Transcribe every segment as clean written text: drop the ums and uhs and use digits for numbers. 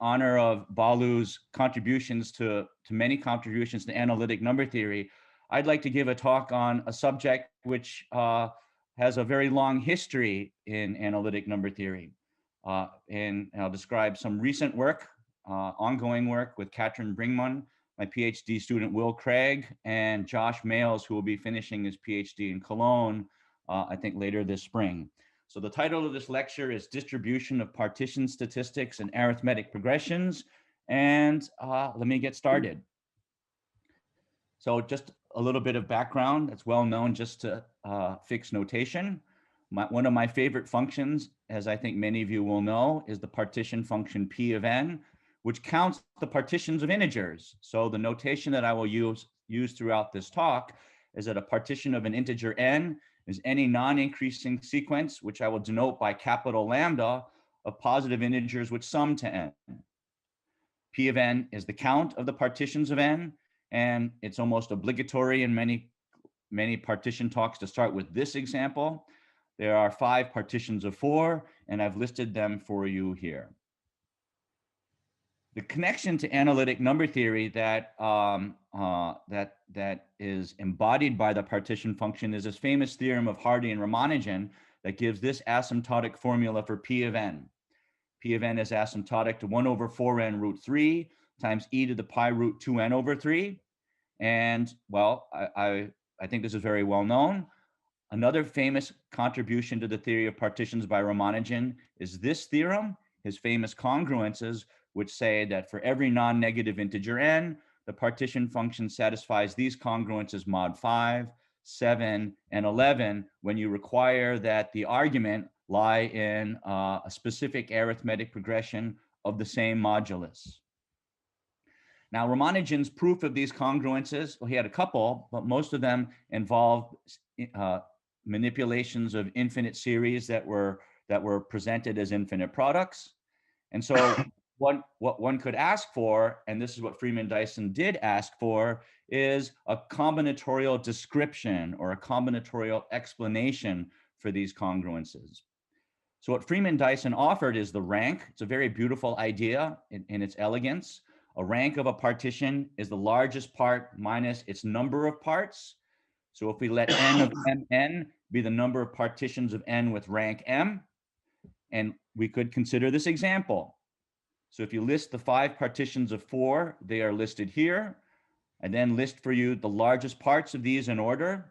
honor of Balu's contributions to many contributions to analytic number theory, I'd like to give a talk on a subject which has a very long history in analytic number theory. And I'll describe some recent work, ongoing work with Katrin Bringman, my PhD student Will Craig, and Josh Males, who will be finishing his PhD in Cologne, I think later this spring. So the title of this lecture is Distribution of Partition Statistics and Arithmetic Progressions. And let me get started. So just a little bit of background. It's well known just to fix notation. One of my favorite functions, as I think many of you will know, is the partition function P of n, which counts the partitions of integers. So the notation that I will use throughout this talk is that a partition of an integer n is any non-increasing sequence, which I will denote by capital lambda, of positive integers which sum to n. P of n is the count of the partitions of n, and it's almost obligatory in many partition talks to start with this example. There are 5 partitions of 4, and I've listed them for you here. The connection to analytic number theory that is embodied by the partition function is this famous theorem of Hardy and Ramanujan that gives this asymptotic formula for P of n. P of n is asymptotic to 1 over 4n root 3 times e to the pi root 2n over 3. And well, I think this is very well known. Another famous contribution to the theory of partitions by Ramanujan is this theorem, his famous congruences, which say that for every non-negative integer n, the partition function satisfies these congruences mod 5, 7, and 11 when you require that the argument lie in a specific arithmetic progression of the same modulus. Now, Ramanujan's proof of these congruences, well, he had a couple, but most of them involved manipulations of infinite series that were presented as infinite products. And so what one could ask for, and this is what Freeman Dyson did ask for, is a combinatorial description or a combinatorial explanation for these congruences. So what Freeman Dyson offered is the rank. It's a very beautiful idea in its elegance. A rank of a partition is the largest part minus its number of parts. So if we let n of mn be the number of partitions of n with rank m, and we could consider this example. So if you list the 5 partitions of 4, they are listed here. I then list for you the largest parts of these in order.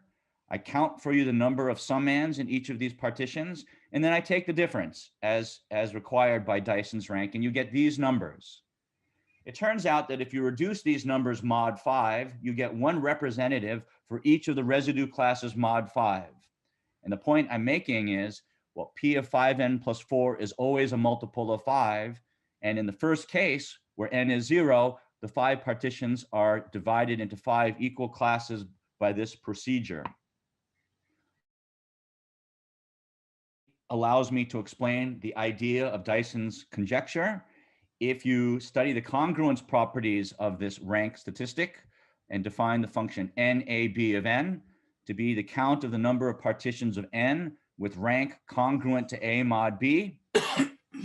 I count for you the number of summands in each of these partitions, and then I take the difference as required by Dyson's rank, and you get these numbers. It turns out that if you reduce these numbers mod 5, you get one representative for each of the residue classes mod 5. And the point I'm making is, well, P of 5n plus 4 is always a multiple of 5. And in the first case, where n is 0, the 5 partitions are divided into 5 equal classes by this procedure. Allows me to explain the idea of Dyson's conjecture. If you study the congruence properties of this rank statistic and define the function NAB of n to be the count of the number of partitions of n with rank congruent to A mod B,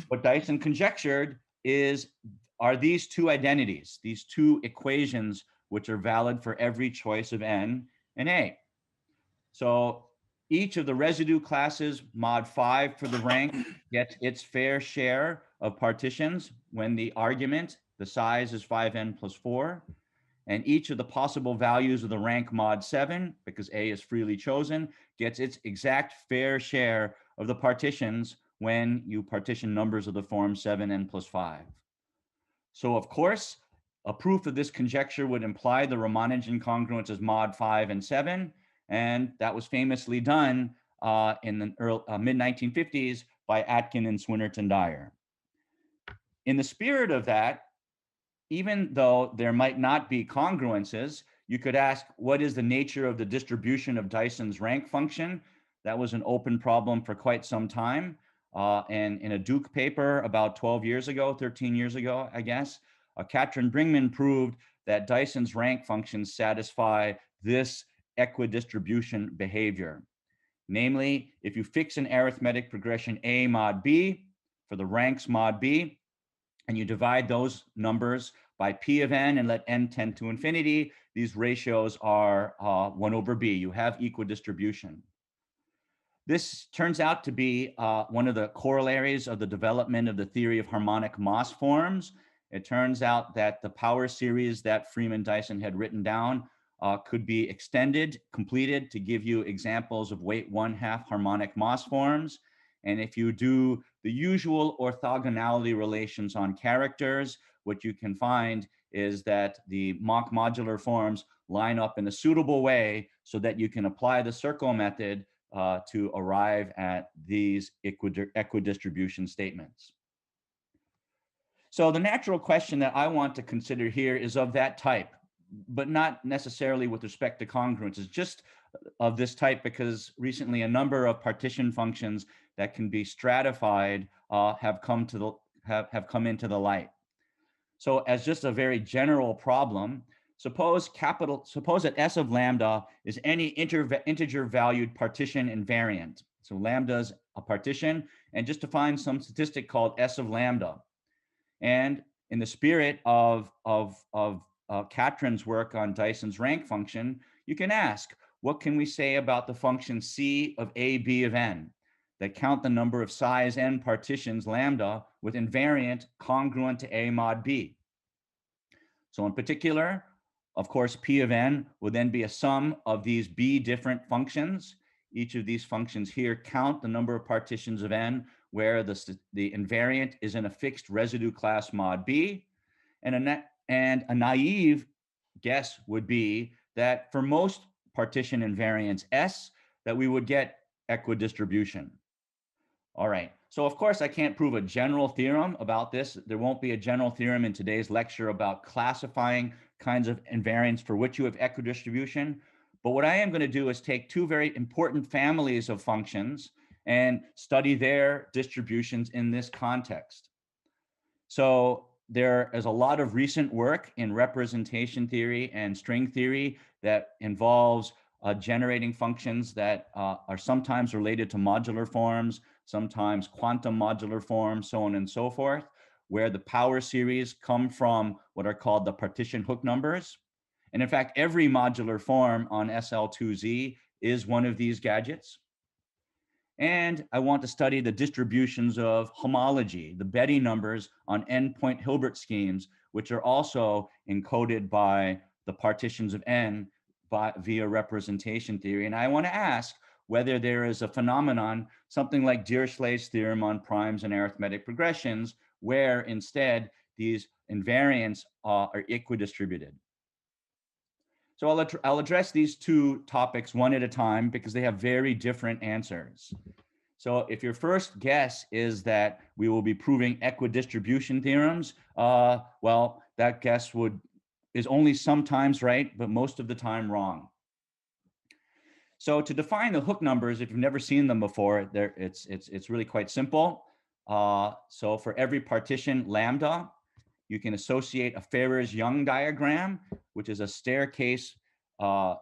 what Dyson conjectured are these 2 identities, these 2 equations, which are valid for every choice of n and A. So each of the residue classes mod 5 for the rank gets its fair share of partitions when the argument, the size, is 5n plus 4. And each of the possible values of the rank mod 7, because A is freely chosen, gets its exact fair share of the partitions when you partition numbers of the form 7n plus 5. So of course, a proof of this conjecture would imply the Ramanujan congruence is mod 5 and 7. And that was famously done in the mid-1950s by Atkin and Swinnerton Dyer. In the spirit of that, even though there might not be congruences, you could ask, what is the nature of the distribution of Dyson's rank function? That was an open problem for quite some time. And in a Duke paper about 13 years ago, I guess, Katrin Bringman proved that Dyson's rank functions satisfy this equidistribution behavior. Namely, if you fix an arithmetic progression A mod B for the ranks mod B, and you divide those numbers by P of n and let n tend to infinity, these ratios are 1 over b. You have equidistribution. This turns out to be one of the corollaries of the development of the theory of harmonic Moss forms. It turns out that the power series that Freeman Dyson had written down could be extended, completed to give you examples of weight 1/2 harmonic Moss forms. And if you do the usual orthogonality relations on characters, what you can find is that the Mach modular forms line up in a suitable way so that you can apply the circle method to arrive at these equidistribution statements. So the natural question that I want to consider here is of that type, but not necessarily with respect to congruence. It's just of this type because recently a number of partition functions that can be stratified have come into the light. So as just a very general problem, suppose that S of lambda is any integer valued partition invariant. So lambda is a partition, and just define some statistic called S of lambda. And in the spirit of Catron's work on Dyson's rank function, you can ask, what can we say about the function C of A B of n that count the number of size n partitions lambda with invariant congruent to A mod B? So in particular, of course, P of n would then be a sum of these B different functions. Each of these functions here count the number of partitions of n where the invariant is in a fixed residue class mod B. And a naive guess would be that for most partition invariants S, that we would get equidistribution. All right, so of course I can't prove a general theorem about this. There won't be a general theorem in today's lecture about classifying kinds of invariants for which you have equidistribution. But what I am going to do is take two very important families of functions and study their distributions in this context. So there is a lot of recent work in representation theory and string theory that involves generating functions that are sometimes related to modular forms, sometimes quantum modular forms, so on and so forth, where the power series come from what are called the partition hook numbers. And in fact, every modular form on SL2Z is one of these gadgets. And I want to study the distributions of homology, the Betty numbers on n-point Hilbert schemes, which are also encoded by the partitions of n via representation theory. And I want to ask whether there is a phenomenon, something like Dirichlet's theorem on primes and arithmetic progressions, where instead these invariants are equidistributed. So I'll address these two topics one at a time because they have very different answers. So if your first guess is that we will be proving equidistribution theorems, well, that guess is only sometimes right, but most of the time wrong. So to define the hook numbers, if you've never seen them before, it's really quite simple. So for every partition lambda, you can associate a Ferrers-Young diagram, which is a staircase, a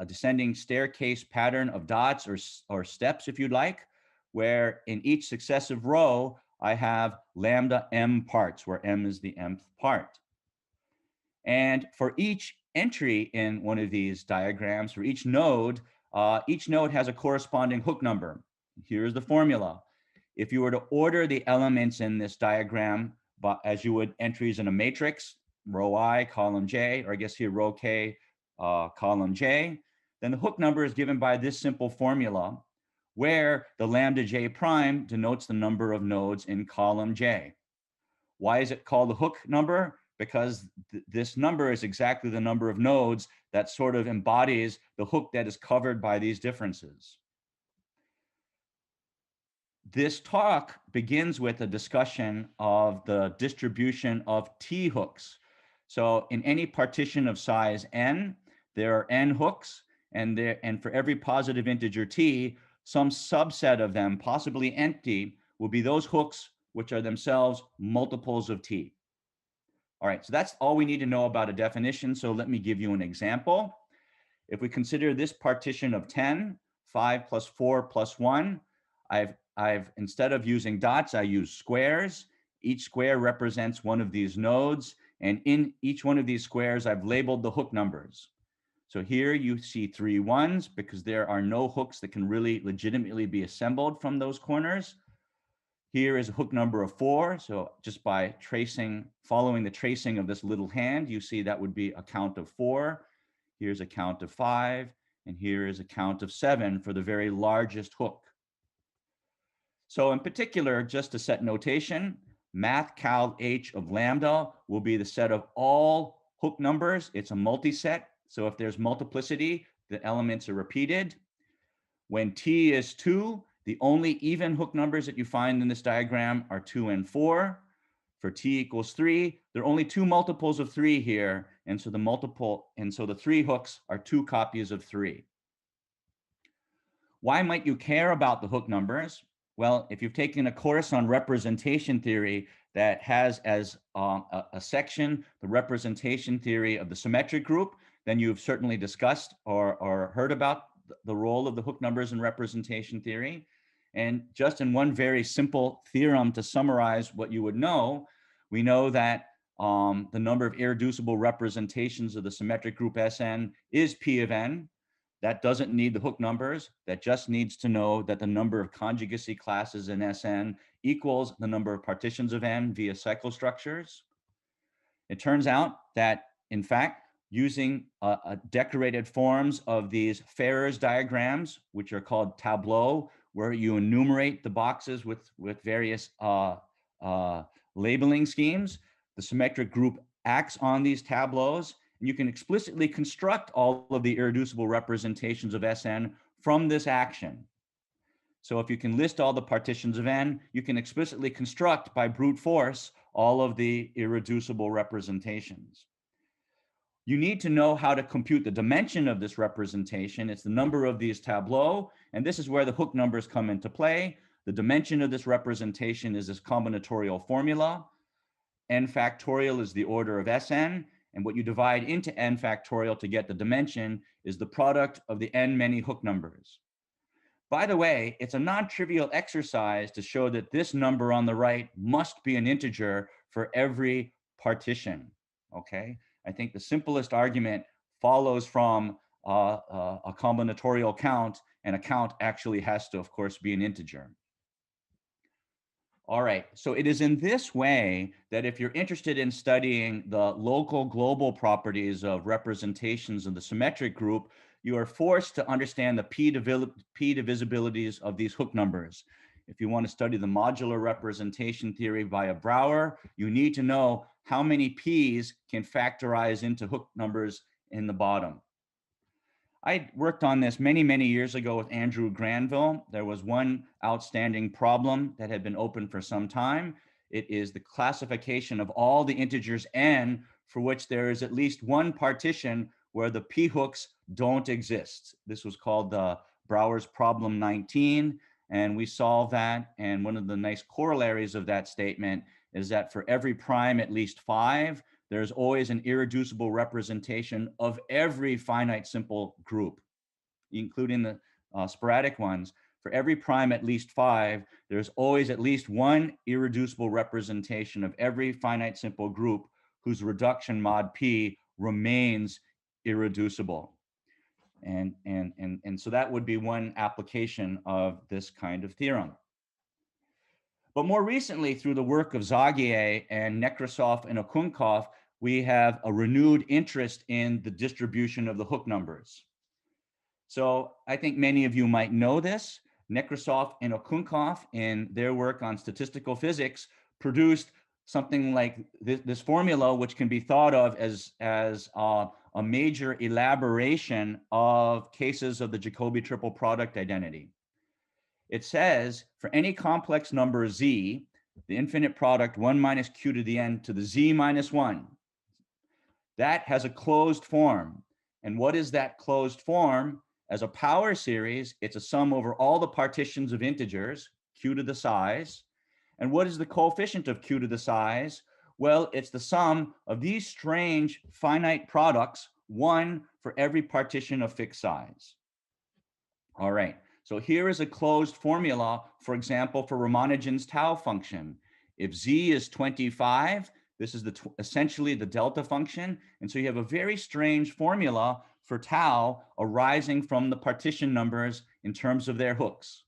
descending staircase pattern of dots or steps, if you'd like, where in each successive row, I have lambda m parts, where m is the mth part. And for each entry in one of these diagrams, for each node has a corresponding hook number. Here's the formula. If you were to order the elements in this diagram as you would entries in a matrix, row I, column J, or I guess here row K, column J, then the hook number is given by this simple formula, where the lambda J prime denotes the number of nodes in column J. Why is it called the hook number? Because this number is exactly the number of nodes that sort of embodies the hook that is covered by these differences. This talk begins with a discussion of the distribution of T hooks. So in any partition of size n, there are n hooks, and for every positive integer t, some subset of them, possibly empty, will be those hooks which are themselves multiples of t. All right, so that's all we need to know about a definition. So let me give you an example. If we consider this partition of 10, 5 plus 4 plus 1, I've instead of using dots, I use squares. Each square represents one of these nodes, and in each one of these squares, I've labeled the hook numbers. So here you see 3 1s because there are no hooks that can really legitimately be assembled from those corners. Here is a hook number of 4. So just by following the tracing of this little hand, you see that would be a count of 4. Here's a count of 5. And here is a count of 7 for the very largest hook. So in particular, just to set notation, math cal h of lambda will be the set of all hook numbers. It's a multi-set. So if there's multiplicity, the elements are repeated. When t is 2, the only even hook numbers that you find in this diagram are 2 and 4. For t equals 3, there are only 2 multiples of 3 here, and so the 3 hooks are 2 copies of 3. Why might you care about the hook numbers? Well, if you've taken a course on representation theory that has as a section the representation theory of the symmetric group, then you've certainly discussed or heard about the role of the hook numbers in representation theory. And just in one very simple theorem to summarize what you would know, we know that the number of irreducible representations of the symmetric group Sn is P of n. That doesn't need the hook numbers. That just needs to know that the number of conjugacy classes in Sn equals the number of partitions of n via cycle structures. It turns out that, in fact, using decorated forms of these Farrer's diagrams, which are called tableaux, where you enumerate the boxes with various labeling schemes, the symmetric group acts on these tableaux, and you can explicitly construct all of the irreducible representations of Sn from this action. So if you can list all the partitions of n, you can explicitly construct by brute force all of the irreducible representations. You need to know how to compute the dimension of this representation. It's the number of these tableaux, and this is where the hook numbers come into play. The dimension of this representation is this combinatorial formula. N factorial is the order of Sn, and what you divide into n factorial to get the dimension is the product of the n many hook numbers. By the way, it's a non-trivial exercise to show that this number on the right must be an integer for every partition, okay? I think the simplest argument follows from a combinatorial count, and a count actually has to, of course, be an integer. All right, so it is in this way that if you're interested in studying the local global properties of representations of the symmetric group, you are forced to understand the p divisibilities of these hook numbers. If you want to study the modular representation theory via Brouwer, you need to know how many p's can factorize into hook numbers in the bottom. I worked on this many, many years ago with Andrew Granville. There was one outstanding problem that had been open for some time. It is the classification of all the integers n for which there is at least one partition where the p hooks don't exist. This was called the Brouwer's problem 19, and we solved that. And one of the nice corollaries of that statement is that for every prime at least 5, there's always an irreducible representation of every finite simple group, including the sporadic ones. For every prime at least 5, there's always at least one irreducible representation of every finite simple group whose reduction mod p remains irreducible. And so that would be one application of this kind of theorem. But more recently, through the work of Zagier and Nekrasov and Okunkov, we have a renewed interest in the distribution of the hook numbers. So I think many of you might know this. Nekrasov and Okunkov, in their work on statistical physics, produced something like this formula, which can be thought of as a major elaboration of cases of the Jacobi triple product identity. It says for any complex number z, the infinite product 1 minus q to the n to the z minus 1, that has a closed form. And what is that closed form? As a power series, it's a sum over all the partitions of integers, q to the size. And what is the coefficient of q to the size? Well, it's the sum of these strange finite products, 1 for every partition of fixed size. All right, so here is a closed formula, for example, for Ramanujan's tau function. If z is 25, this is essentially the delta function. And so you have a very strange formula for tau arising from the partition numbers in terms of their hooks.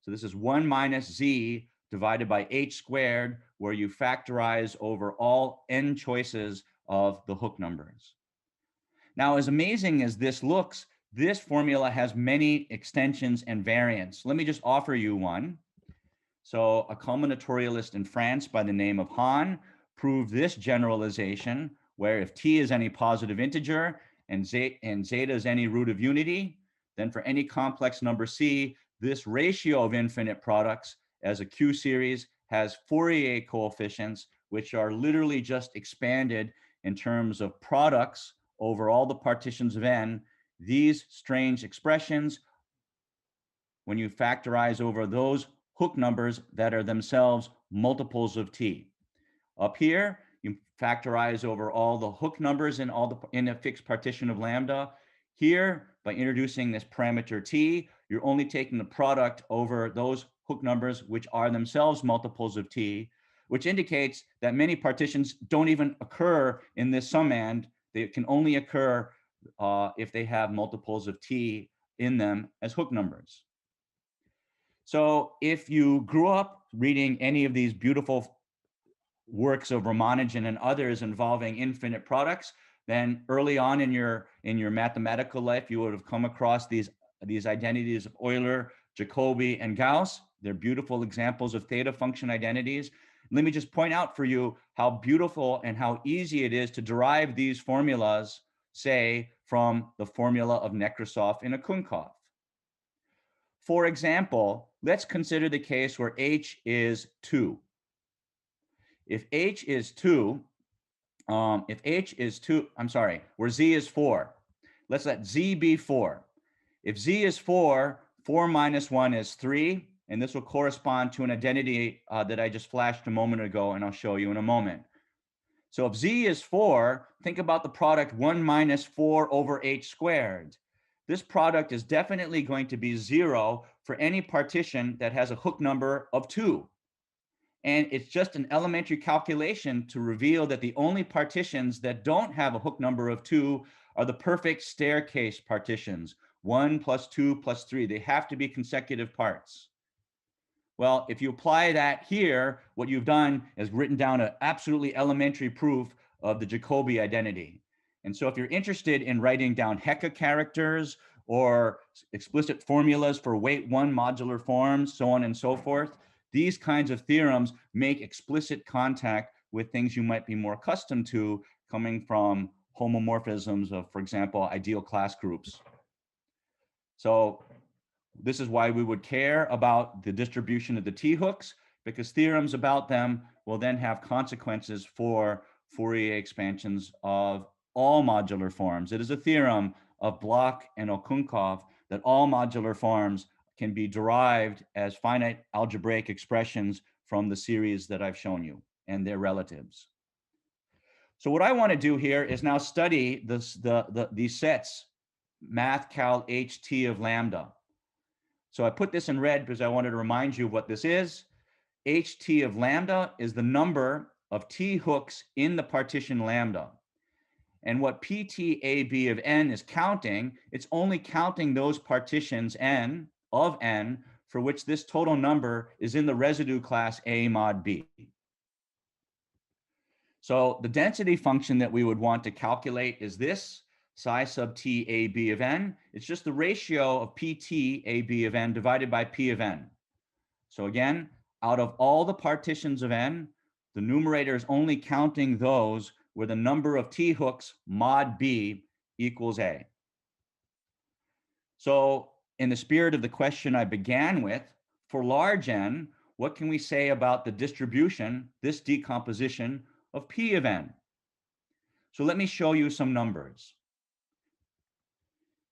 So this is 1 minus z divided by h squared, where you factorize over all n choices of the hook numbers. Now, as amazing as this looks, this formula has many extensions and variants. Let me just offer you one. So a combinatorialist in France by the name of Hahn proved this generalization, where if t is any positive integer and zeta is any root of unity, then for any complex number c, this ratio of infinite products as a Q series has Fourier coefficients, which are literally just expanded in terms of products over all the partitions of n. These strange expressions, when you factorize over those hook numbers that are themselves multiples of t. Up here, you factorize over all the hook numbers in a fixed partition of lambda. Here, by introducing this parameter t, you're only taking the product over those hook numbers, which are themselves multiples of t, which indicates that many partitions don't even occur in this summand. They can only occur if they have multiples of t in them as hook numbers. So if you grew up reading any of these beautiful works of Ramanujan and others involving infinite products, then early on in your mathematical life, you would have come across these identities of Euler, Jacobi, and Gauss. They're beautiful examples of theta function identities. Let me just point out for you how beautiful and how easy it is to derive these formulas, say, from the formula of Nekrasov and Akunkov. For example, let's consider the case where h is 2. If h is 2, where z is 4, let's let z be 4. If z is 4, 4 minus 1 is 3, and this will correspond to an identity that I just flashed a moment ago, and I'll show you in a moment. So if z is 4, think about the product 1 minus 4 over h squared. This product is definitely going to be 0 for any partition that has a hook number of 2. And it's just an elementary calculation to reveal that the only partitions that don't have a hook number of 2 are the perfect staircase partitions, 1 plus 2 plus 3. They have to be consecutive parts. Well, if you apply that here, what you've done is written down an absolutely elementary proof of the Jacobi identity. And so if you're interested in writing down Hecke characters or explicit formulas for weight 1 modular forms, so on and so forth, these kinds of theorems make explicit contact with things you might be more accustomed to coming from homomorphisms of, for example, ideal class groups. So this is why we would care about the distribution of the t-hooks, because theorems about them will then have consequences for Fourier expansions of all modular forms. It is a theorem of Bloch and Okunkov that all modular forms can be derived as finite algebraic expressions from the series that I've shown you and their relatives. So what I want to do here is now study these sets, math cal ht of lambda. So I put this in red because I wanted to remind you of what this is. ht of lambda is the number of t hooks in the partition lambda. And what PTAB of n is counting, it's only counting those partitions n of n for which this total number is in the residue class A mod B. So the density function that we would want to calculate is this, psi sub t AB of n. It's just the ratio of PT AB of n divided by P of n. So again, out of all the partitions of n, the numerator is only counting those where the number of t hooks mod b equals a. So in the spirit of the question I began with, for large n, what can we say about the distribution, this decomposition of P of n? So let me show you some numbers.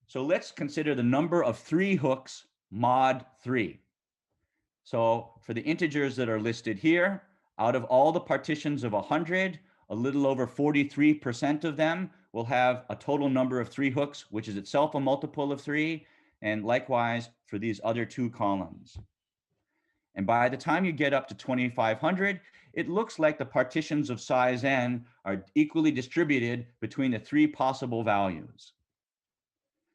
So let's consider the number of 3 hooks mod 3. So for the integers that are listed here, out of all the partitions of 100, a little over 43% of them will have a total number of 3 hooks, which is itself a multiple of 3, and likewise for these other 2 columns. And by the time you get up to 2500, it looks like the partitions of size n are equally distributed between the three possible values.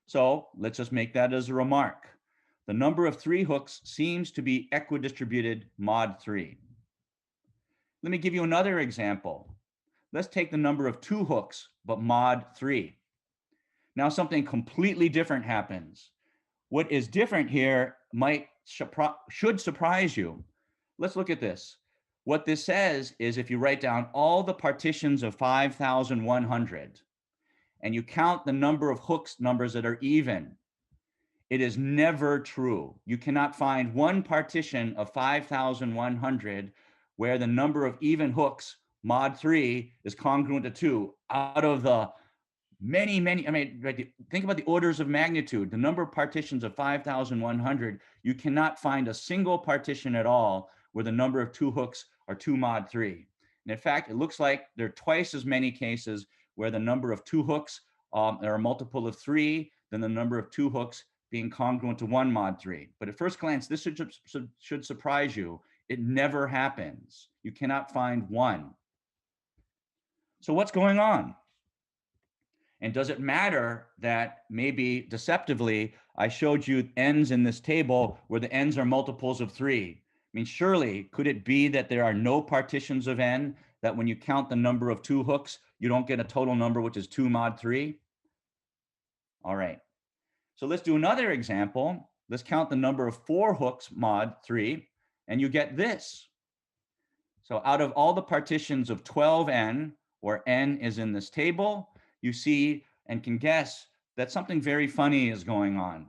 So let's just make that as a remark. The number of three hooks seems to be equidistributed mod 3. Let me give you another example. Let's take the number of two hooks, but mod 3. Now something completely different happens. What is different here should surprise you. Let's look at this. What this says is if you write down all the partitions of 5,100 and you count the number of hooks numbers that are even, it is never true. You cannot find one partition of 5,100 where the number of even hooks, mod 3, is congruent to 2 out of the many, I mean, think about the orders of magnitude. The number of partitions of 5,100, you cannot find a single partition at all where the number of two hooks are 2 mod 3. And in fact, it looks like there are twice as many cases where the number of two hooks are a multiple of 3 than the number of two hooks being congruent to 1 mod 3. But at first glance, this should surprise you. It never happens. You cannot find one. So what's going on? And does it matter that maybe deceptively, I showed you n's in this table where the n's are multiples of 3? I mean, surely, could it be that there are no partitions of n, that when you count the number of two hooks, you don't get a total number, which is 2 mod 3? All right. So let's do another example. Let's count the number of four hooks mod 3, and you get this. So out of all the partitions of 12n, where n is in this table, you see and can guess that something very funny is going on.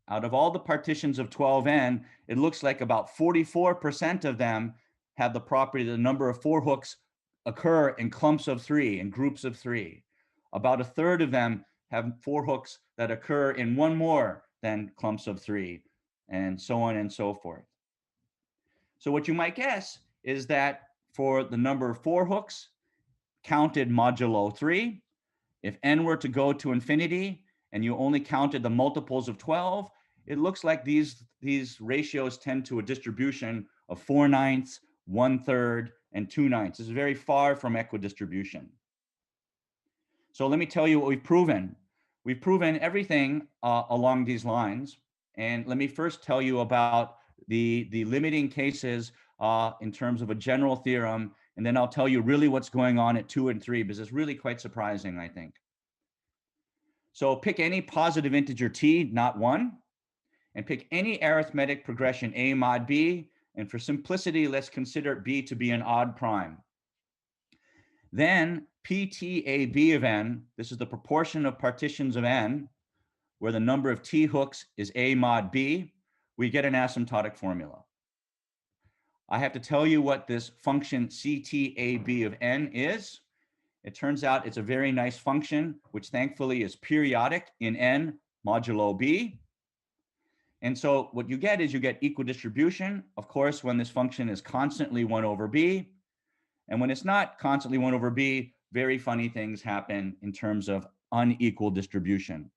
Out of all the partitions of 12n, it looks like about 44% of them have the property that the number of four hooks occur in clumps of 3, in groups of 3. About a third of them have four hooks that occur in one more than clumps of 3, and so on and so forth. So what you might guess is that for the number of four hooks counted modulo 3, if n were to go to infinity and you only counted the multiples of 12, it looks like these ratios tend to a distribution of 4/9, 1/3, and 2/9. This is very far from equidistribution. So let me tell you what we've proven. We've proven everything along these lines. And let me first tell you about the limiting cases in terms of a general theorem. And then I'll tell you really what's going on at 2 and 3, because it's really quite surprising, I think. So pick any positive integer t, not 1, and pick any arithmetic progression a mod b. And for simplicity, let's consider b to be an odd prime. Then PTAB of n, this is the proportion of partitions of n, where the number of t hooks is a mod b, we get an asymptotic formula. I have to tell you what this function CTAB of n is. It turns out it's a very nice function, which thankfully is periodic in n modulo b. And so what you get is you get equidistribution, of course, when this function is constantly 1 over b. And when it's not constantly 1 over b, very funny things happen in terms of unequal distribution.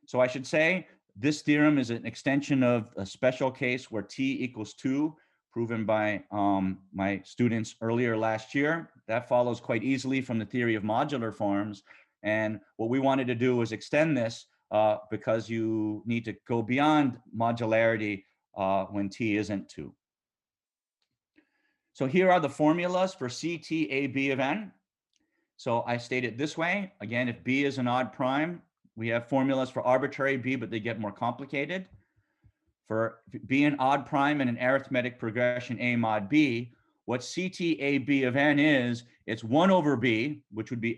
So I should say this theorem is an extension of a special case where t equals 2, proven by my students earlier last year. That follows quite easily from the theory of modular forms. And what we wanted to do was extend this because you need to go beyond modularity when t isn't 2. So here are the formulas for CTAB of n. So I state it this way. Again, if b is an odd prime, we have formulas for arbitrary b, but they get more complicated. For b an odd prime and an arithmetic progression a mod b, what CTAB of n is, it's 1 over b, which would be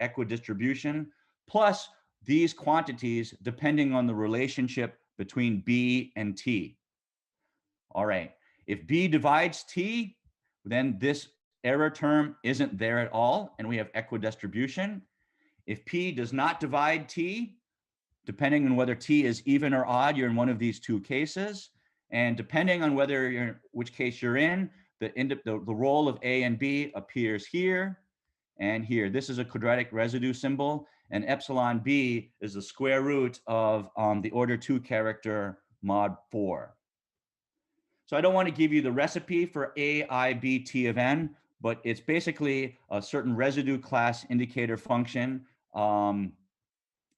equidistribution, plus these quantities depending on the relationship between b and t. All right. If b divides t, then this error term isn't there at all, and we have equidistribution. If p does not divide t, depending on whether t is even or odd, you're in one of these two cases. And depending on which case you're in, the role of a and b appears here and here. This is a quadratic residue symbol, and epsilon b is the square root of the order 2 character mod 4. So I don't want to give you the recipe for AIBT of n, but it's basically a certain residue class indicator function,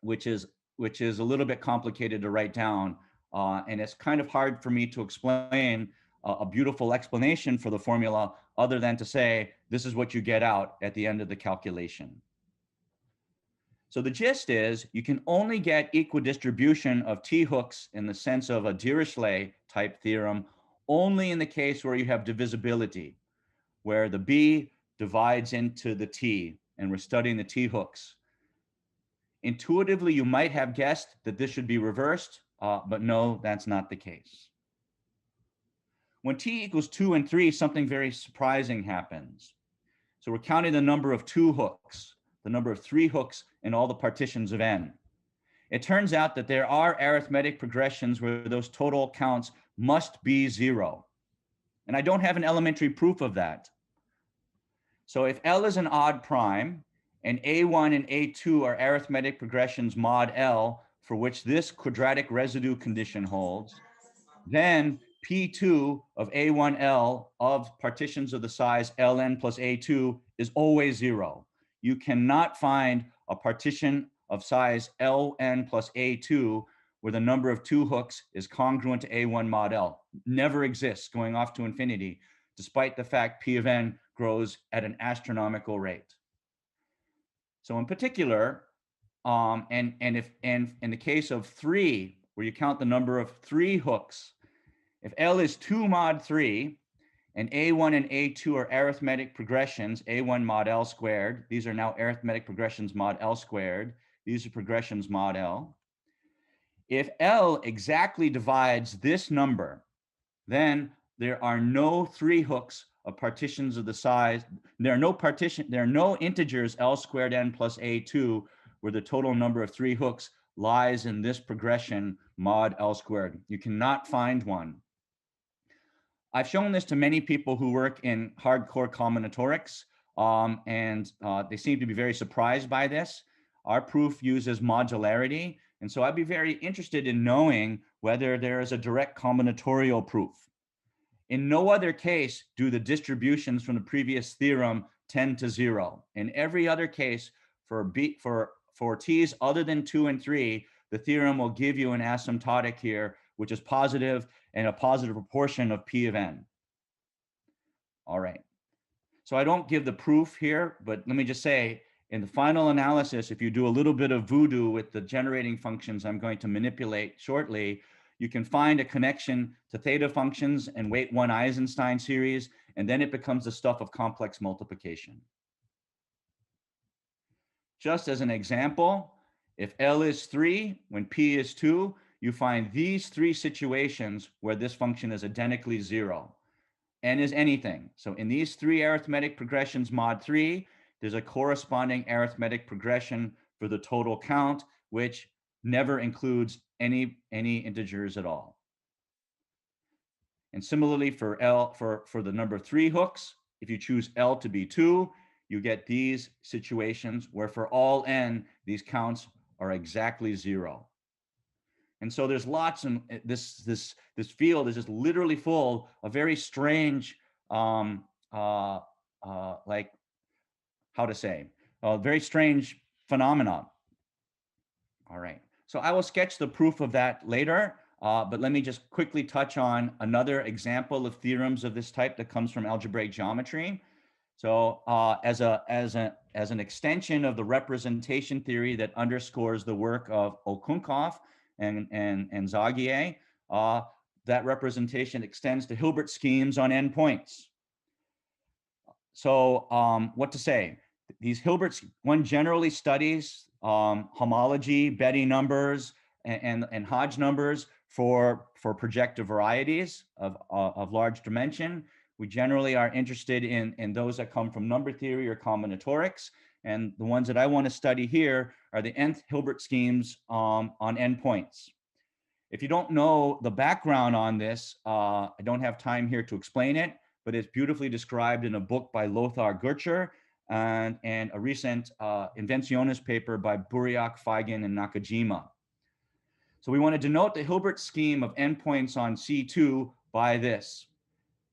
which is a little bit complicated to write down, and it's kind of hard for me to explain a beautiful explanation for the formula other than to say this is what you get out at the end of the calculation. So the gist is you can only get equidistribution of t-hooks in the sense of a Dirichlet type theorem only in the case where you have divisibility, where the B divides into the T, and we're studying the t-hooks. Intuitively, you might have guessed that this should be reversed, but no, that's not the case. When t equals 2 and 3, something very surprising happens. So we're counting the number of 2 hooks, the number of 3 hooks in all the partitions of n. It turns out that there are arithmetic progressions where those total counts must be 0. And I don't have an elementary proof of that. So if L is an odd prime, and A1 and A2 are arithmetic progressions mod L for which this quadratic residue condition holds, then P2 of A1L of partitions of the size Ln plus A2 is always 0. You cannot find a partition of size Ln plus A2 where the number of 2 hooks is congruent to A1 mod L. Never exists going off to infinity, despite the fact P of n grows at an astronomical rate. So in particular, and in the case of 3, where you count the number of 3 hooks, if L is 2 mod 3, and A1 and A2 are arithmetic progressions, A1 mod L squared, these are now arithmetic progressions mod L squared, these are progressions mod L. If L exactly divides this number, then there are no 3 hooks of partitions of the size, there are no integers L squared n plus A2 where the total number of 3 hooks lies in this progression mod L squared. You cannot find one. I've shown this to many people who work in hardcore combinatorics, and they seem to be very surprised by this. Our proof uses modularity, and so I'd be very interested in knowing whether there is a direct combinatorial proof. In no other case do the distributions from the previous theorem tend to 0. In every other case, for t's other than 2 and 3, the theorem will give you an asymptotic here, which is positive and a positive proportion of P of n. All right. So I don't give the proof here, but let me just say, in the final analysis, if you do a little bit of voodoo with the generating functions I'm going to manipulate shortly, you can find a connection to theta functions and weight 1 Eisenstein series, and then it becomes the stuff of complex multiplication. Just as an example, if L is 3, when P is 2, you find these 3 situations where this function is identically 0. N is anything. So in these 3 arithmetic progressions mod 3, there's a corresponding arithmetic progression for the total count, which never includes any integers at all. And similarly for the number 3 hooks, if you choose L to be 2, you get these situations where for all n, these counts are exactly 0. And so there's lots, and this field is just literally full of very strange, like how to say, very strange phenomena. All right, so I will sketch the proof of that later, but let me just quickly touch on another example of theorems of this type that comes from algebraic geometry. So as an extension of the representation theory that underscores the work of Okunkov and Zagier, that representation extends to Hilbert schemes on endpoints. So what to say? These Hilberts, one generally studies homology, Betti numbers, and Hodge numbers for projective varieties of large dimension. We generally are interested in those that come from number theory or combinatorics. And the ones that I want to study here are the nth Hilbert schemes on endpoints. If you don't know the background on this, I don't have time here to explain it, but it's beautifully described in a book by Lothar Gurcher and a recent Inventiones paper by Buriak, Feigen, and Nakajima. So we want to denote the Hilbert scheme of endpoints on C2 by this.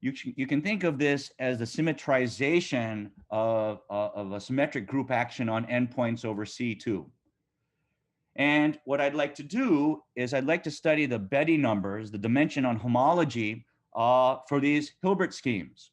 You can think of this as the symmetrization of a symmetric group action on endpoints over C2. And what I'd like to do is I'd like to study the Betti numbers, the dimension on homology for these Hilbert schemes.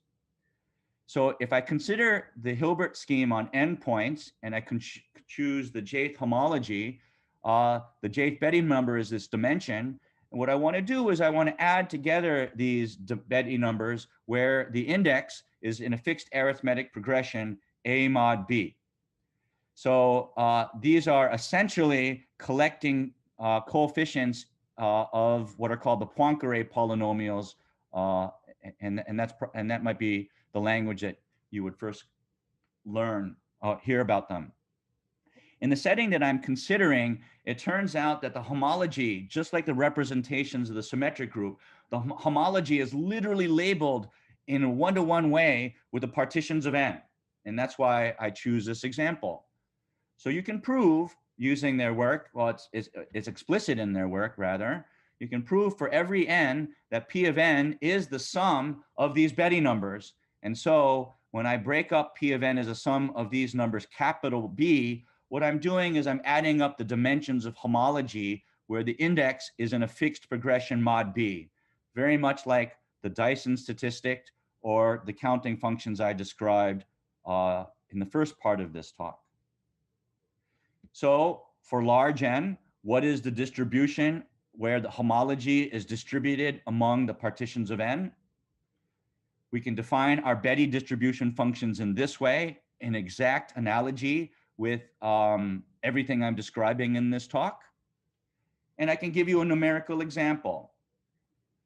So if I consider the Hilbert scheme on endpoints and I can choose the jth homology, the jth Betti number is this dimension. And what I want to do is I want to add together these Betti numbers where the index is in a fixed arithmetic progression A mod B. So these are essentially collecting coefficients of what are called the Poincare polynomials, and that might be the language that you would first learn, hear about them. In the setting that I'm considering, it turns out that the homology, just like the representations of the symmetric group, the homology is literally labeled in a one-to-one way with the partitions of n. And that's why I choose this example. So you can prove using their work, well, it's explicit in their work rather, you can prove for every n that P of n is the sum of these Betti numbers. And so when I break up P of n as a sum of these numbers, capital B, what I'm doing is I'm adding up the dimensions of homology where the index is in a fixed progression mod B, very much like the Dyson statistic or the counting functions I described in the first part of this talk. So for large n, what is the distribution where the homology is distributed among the partitions of n? We can define our Betti distribution functions in this way, in exact analogy with everything I'm describing in this talk. And I can give you a numerical example.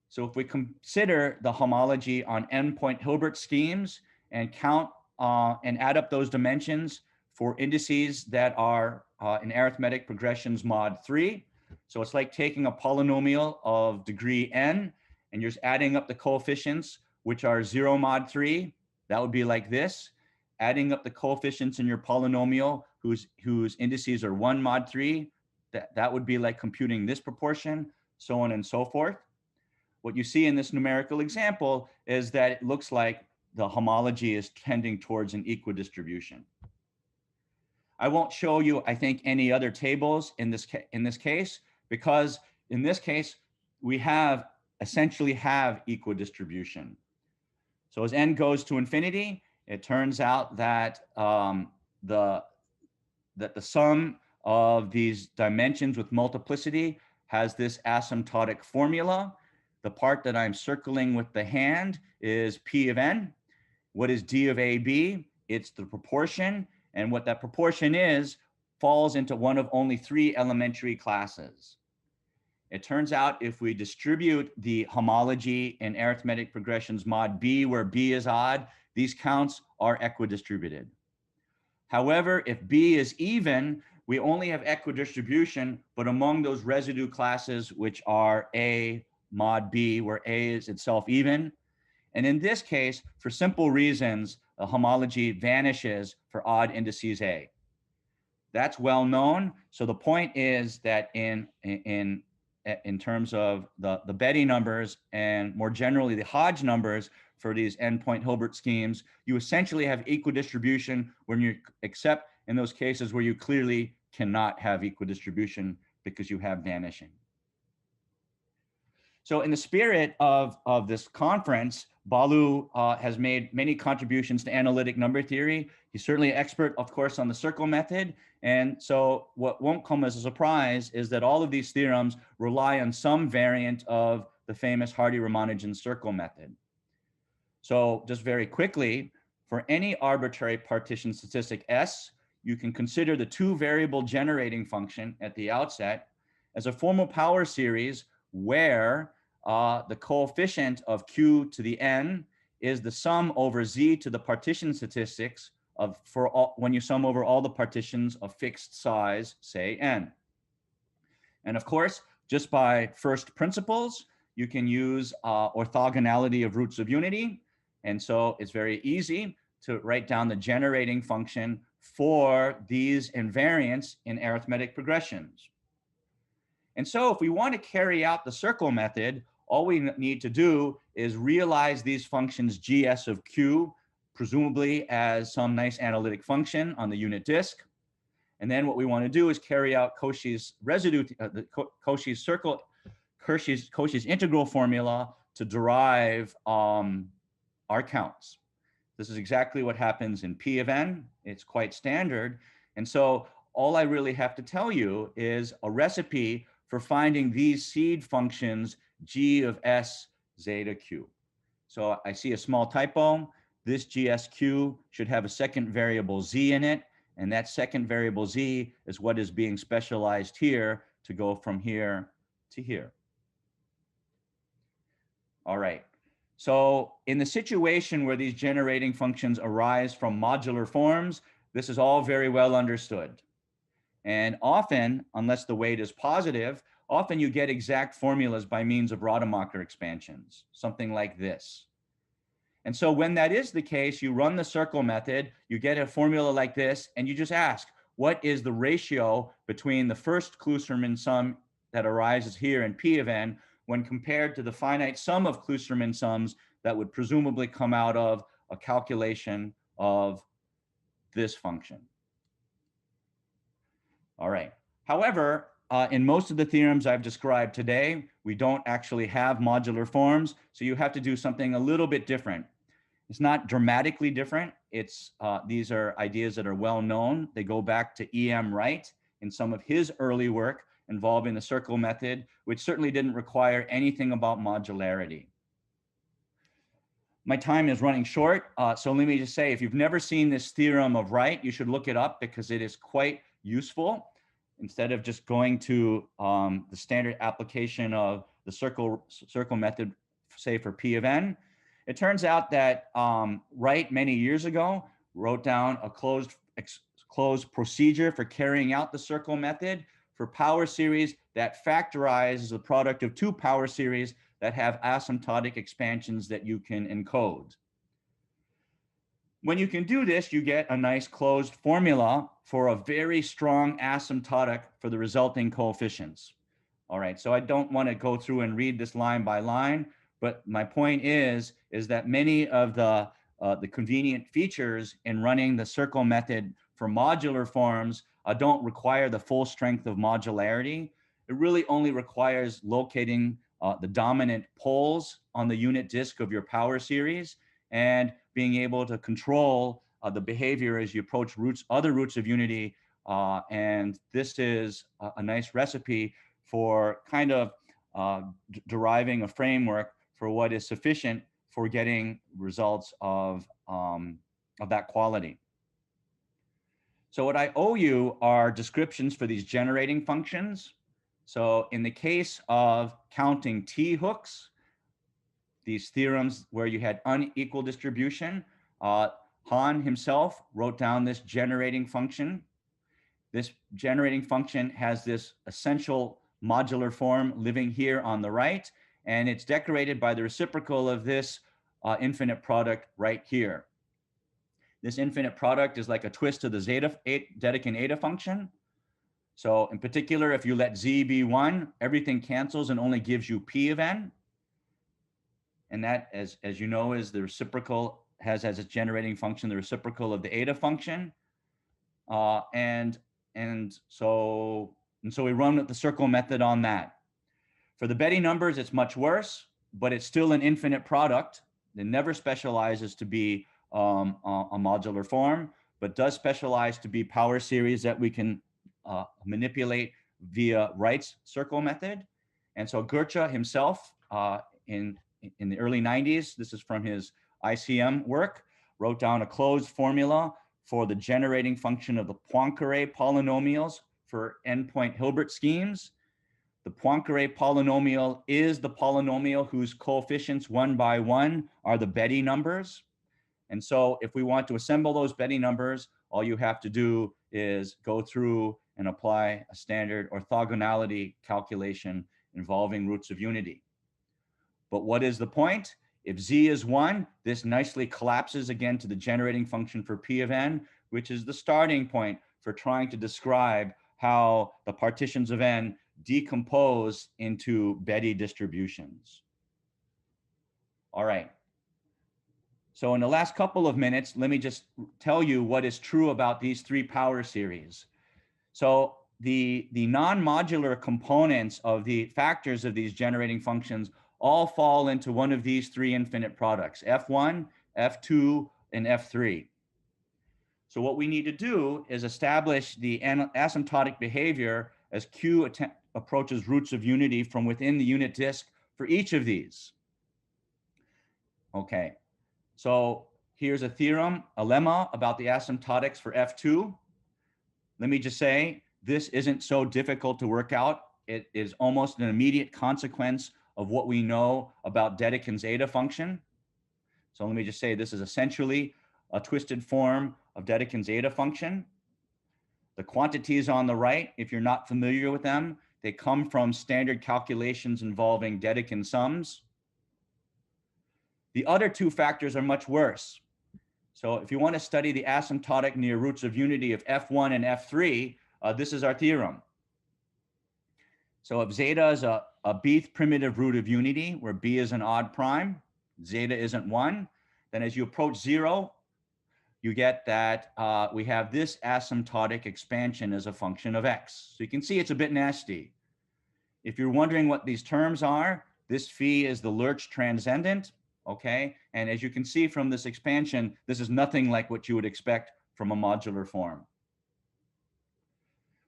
So if we consider the homology on n-point Hilbert schemes and count and add up those dimensions for indices that are in arithmetic progressions mod 3. So it's like taking a polynomial of degree n and you're just adding up the coefficients, which are 0 mod 3. That would be like this. Adding up the coefficients in your polynomial whose indices are 1 mod 3. That would be like computing this proportion, so on and so forth. What you see in this numerical example is that it looks like the homology is tending towards an equidistribution. I won't show you, I think, any other tables in this case, because in this case, we essentially have equidistribution. So as n goes to infinity, it turns out that the sum of these dimensions with multiplicity has this asymptotic formula. The part that I'm circling with the hand is P of n. What is D of AB? It's the proportion. And what that proportion is falls into one of only 3 elementary classes. It turns out if we distribute the homology in arithmetic progressions mod B, where B is odd, these counts are equidistributed. However, if B is even, we only have equidistribution, but among those residue classes, which are A mod B, where A is itself even. And in this case, for simple reasons, the homology vanishes for odd indices A. That's well known. So the point is that in terms of the Betti numbers and more generally the Hodge numbers for these n-point Hilbert schemes, you essentially have equidistribution when you, except in those cases where you clearly cannot have equidistribution because you have vanishing. So in the spirit of this conference, Balu has made many contributions to analytic number theory. He's certainly an expert, of course, on the circle method. And so what won't come as a surprise is that all of these theorems rely on some variant of the famous Hardy-Ramanujan circle method. So just very quickly, for any arbitrary partition statistic S, you can consider the 2-variable generating function at the outset as a formal power series where the coefficient of q to the n is the sum over z to the partition statistics when you sum over all the partitions of fixed size, say n. And of course, just by first principles, you can use orthogonality of roots of unity. And so it's very easy to write down the generating function for these invariants in arithmetic progressions. And so if we want to carry out the circle method, all we need to do is realize these functions gs of q, presumably as some nice analytic function on the unit disk. And then what we want to do is carry out Cauchy's residue, Cauchy's circle, Cauchy's integral formula to derive our counts. This is exactly what happens in P of n. It's quite standard. And so all I really have to tell you is a recipe for finding these seed functions g of s zeta q. So I see a small typo. This GSQ should have a second variable z in it. And that second variable z is what is being specialized here to go from here to here. All right. So in the situation where these generating functions arise from modular forms, this is all very well understood. And often, unless the weight is positive, often you get exact formulas by means of Rademacher expansions, something like this. And so when that is the case, you run the circle method, you get a formula like this, and you just ask, what is the ratio between the first Kloosterman sum that arises here in P of n when compared to the finite sum of Kloosterman sums that would presumably come out of a calculation of this function? All right. However, in most of the theorems I've described today, we don't actually have modular forms, so you have to do something a little bit different. It's not dramatically different. It's these are ideas that are well known. They go back to E.M. Wright in some of his early work involving the circle method, which certainly didn't require anything about modularity. My time is running short, so let me just say, if you've never seen this theorem of Wright, you should look it up because it is quite useful. Instead of just going to the standard application of the circle method, say for P of n, it turns out that Wright many years ago wrote down a closed procedure for carrying out the circle method for power series that factorizes the product of two power series that have asymptotic expansions that you can encode. When you can do this, you get a nice closed formula for a very strong asymptotic for the resulting coefficients. All right, so I don't want to go through and read this line by line, but my point is that many of the convenient features in running the circle method for modular forms don't require the full strength of modularity. It really only requires locating the dominant poles on the unit disk of your power series and being able to control the behavior as you approach other roots of unity. And this is a nice recipe for kind of deriving a framework for what is sufficient for getting results of that quality. So what I owe you are descriptions for these generating functions. So in the case of counting T hooks, these theorems where you had unequal distribution, Hahn himself wrote down this generating function. This generating function has this essential modular form living here on the right, and it's decorated by the reciprocal of this infinite product right here. This infinite product is like a twist of the Dedekind eta function. So in particular, if you let z be 1, everything cancels and only gives you P of n. And that, as you know, is the reciprocal, has as its generating function the reciprocal of the eta function. And so we run with the circle method on that. For the Betti numbers, it's much worse, but it's still an infinite product. It never specializes to be a modular form, but does specialize to be power series that we can manipulate via Wright's circle method. And so Goethe himself, in the early 90s, this is from his ICM work, wrote down a closed formula for the generating function of the Poincare polynomials for endpoint Hilbert schemes. The Poincare polynomial is the polynomial whose coefficients 1 by 1 are the Betti numbers. And so if we want to assemble those Betti numbers, all you have to do is go through and apply a standard orthogonality calculation involving roots of unity. But what is the point? If z is 1, this nicely collapses again to the generating function for P of n, which is the starting point for trying to describe how the partitions of n decompose into Betti distributions. All right. So in the last couple of minutes, let me just tell you what is true about these three power series. So the non-modular components of the factors of these generating functions all fall into one of these three infinite products, F1, F2, and F3. So what we need to do is establish the asymptotic behavior as Q approaches roots of unity from within the unit disk for each of these. Okay, so here's a theorem, a lemma about the asymptotics for F2. Let me just say, this isn't so difficult to work out. It is almost an immediate consequence of what we know about Dedekind's eta function. So let me just say, this is essentially a twisted form of Dedekind's eta function. The quantities on the right, if you're not familiar with them, they come from standard calculations involving Dedekind sums. The other two factors are much worse. So if you want to study the asymptotic near roots of unity of F1 and F3, this is our theorem. So if zeta is a bth primitive root of unity, where b is an odd prime, zeta isn't 1, then as you approach 0, you get that we have this asymptotic expansion as a function of x. So you can see it's a bit nasty. If you're wondering what these terms are, this phi is the Lurch transcendent, okay? And as you can see from this expansion, this is nothing like what you would expect from a modular form.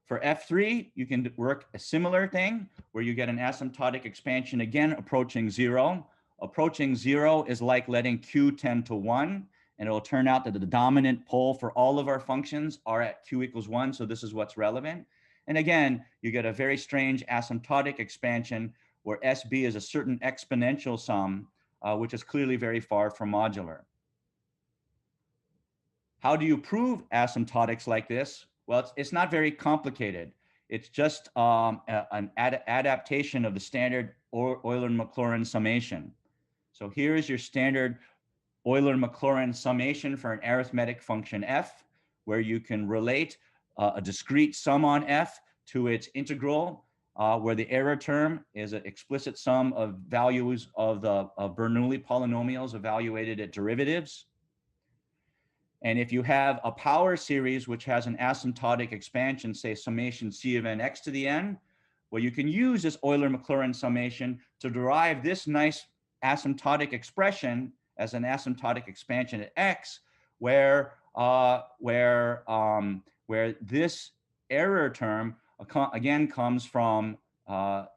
For F3, you can work a similar thing where you get an asymptotic expansion again approaching 0. Approaching 0 is like letting Q tend to 1, and it will turn out that the dominant pole for all of our functions are at Q equals 1, so this is what's relevant. And again, you get a very strange asymptotic expansion where SB is a certain exponential sum, which is clearly very far from modular. How do you prove asymptotics like this? Well, it's not very complicated. It's just an adaptation of the standard Euler-Maclaurin summation. So here is your standard Euler-Maclaurin summation for an arithmetic function f, where you can relate a discrete sum on f to its integral, where the error term is an explicit sum of values of the Bernoulli polynomials evaluated at derivatives. And if you have a power series which has an asymptotic expansion, say summation c of n x to the n, well, you can use this Euler-Maclaurin summation to derive this nice asymptotic expression as an asymptotic expansion at x, where this error term again comes from the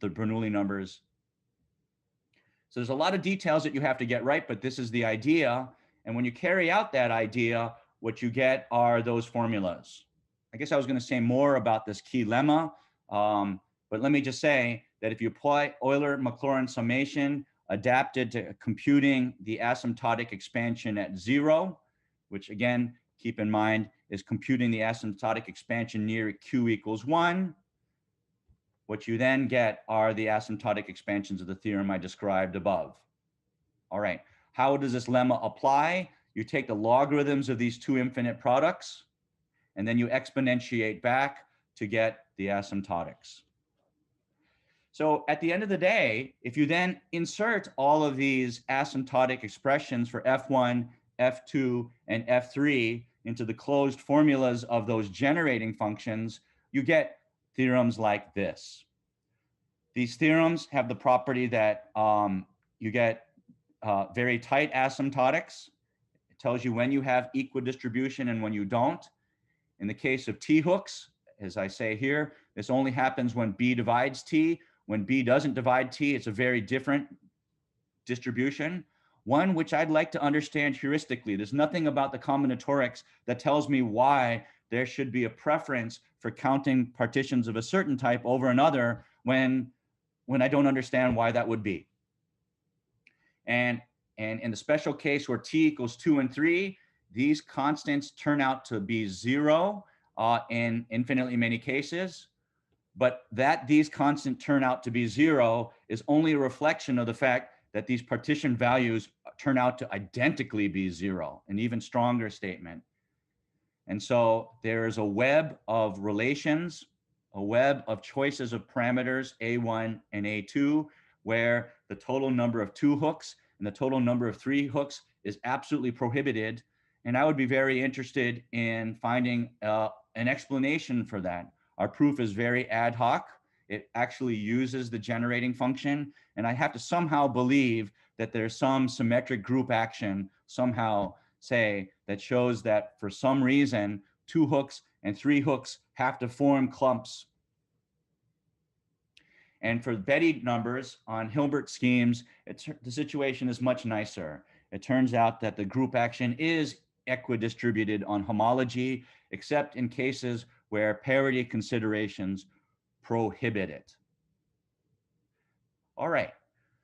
Bernoulli numbers. So there's a lot of details that you have to get right, but this is the idea. And when you carry out that idea, what you get are those formulas. I guess I was going to say more about this key lemma, but let me just say that if you apply Euler-Maclaurin summation adapted to computing the asymptotic expansion at 0, which again, keep in mind, is computing the asymptotic expansion near Q equals 1, what you then get are the asymptotic expansions of the theorem I described above. All right. How does this lemma apply? You take the logarithms of these two infinite products, and then you exponentiate back to get the asymptotics. So at the end of the day, if you then insert all of these asymptotic expressions for F1, F2, and F3 into the closed formulas of those generating functions, you get theorems like this. These theorems have the property that you get very tight asymptotics. It tells you when you have equidistribution and when you don't. In the case of T hooks, as I say here, this only happens when B divides T. When B doesn't divide T, it's a very different distribution. One which I'd like to understand heuristically. There's nothing about the combinatorics that tells me why there should be a preference for counting partitions of a certain type over another when I don't understand why that would be. And in the special case where T equals 2 and 3, these constants turn out to be 0 in infinitely many cases. But that these constants turn out to be 0 is only a reflection of the fact that these partition values turn out to identically be 0, an even stronger statement. And so there's a web of relations, a web of choices of parameters A1 and A2, where the total number of 2 hooks and the total number of 3 hooks is absolutely prohibited. And I would be very interested in finding an explanation for that. Our proof is very ad hoc. It actually uses the generating function. And I have to somehow believe that there's some symmetric group action somehow, say, that shows that for some reason, 2 hooks and 3 hooks have to form clumps. And for Betty numbers on Hilbert schemes, the situation is much nicer. It turns out that the group action is equidistributed on homology, except in cases where parity considerations prohibit it. All right,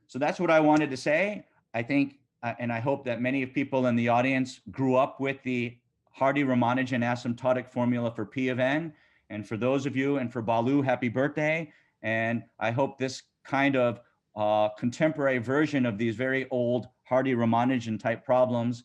so that's what I wanted to say. I think, and I hope that many people in the audience grew up with the Hardy-Ramanujan asymptotic formula for P of n. And for those of you, and for Balu, happy birthday. And I hope this kind of contemporary version of these very old Hardy-Ramanujan type problems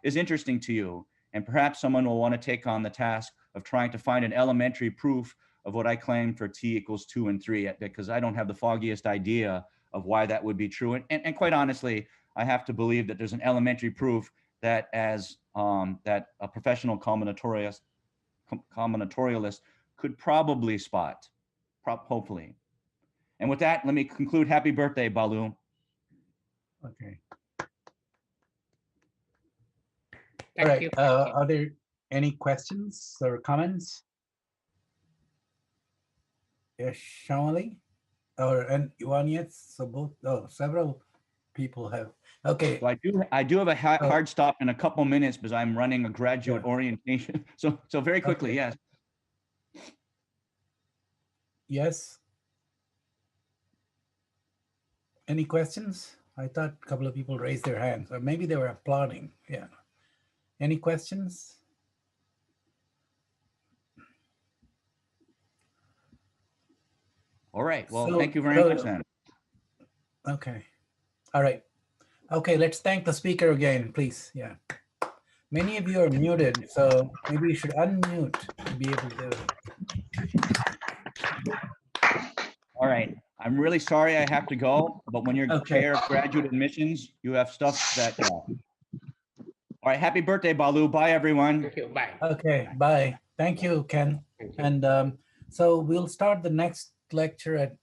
is interesting to you. And perhaps someone will want to take on the task of trying to find an elementary proof of what I claim for t equals 2 and 3, because I don't have the foggiest idea of why that would be true. And quite honestly, I have to believe that there's an elementary proof that as that a professional combinatorialist could probably spot, hopefully. And with that, let me conclude. Happy birthday, Balu. Okay. All right. Are there any questions or comments? Yes, Shamali and Ivanets. So both. Oh, several people have. Okay. So I do have a hard stop in a couple minutes because I'm running a graduate orientation. So very quickly, yes. Yes. Any questions? I thought a couple of people raised their hands, or maybe they were applauding. Yeah. Any questions? All right. Well, thank you very much then. Okay. All right. Okay, let's thank the speaker again, please. Yeah. Many of you are muted, so maybe you should unmute to be able to. All right. I'm really sorry I have to go, but when you're chair of graduate admissions, you have stuff that. All right. Happy birthday, Balu. Bye, everyone. Thank you. Bye. Okay. Bye. Thank you, Ken. Thank you. And so we'll start the next lecture at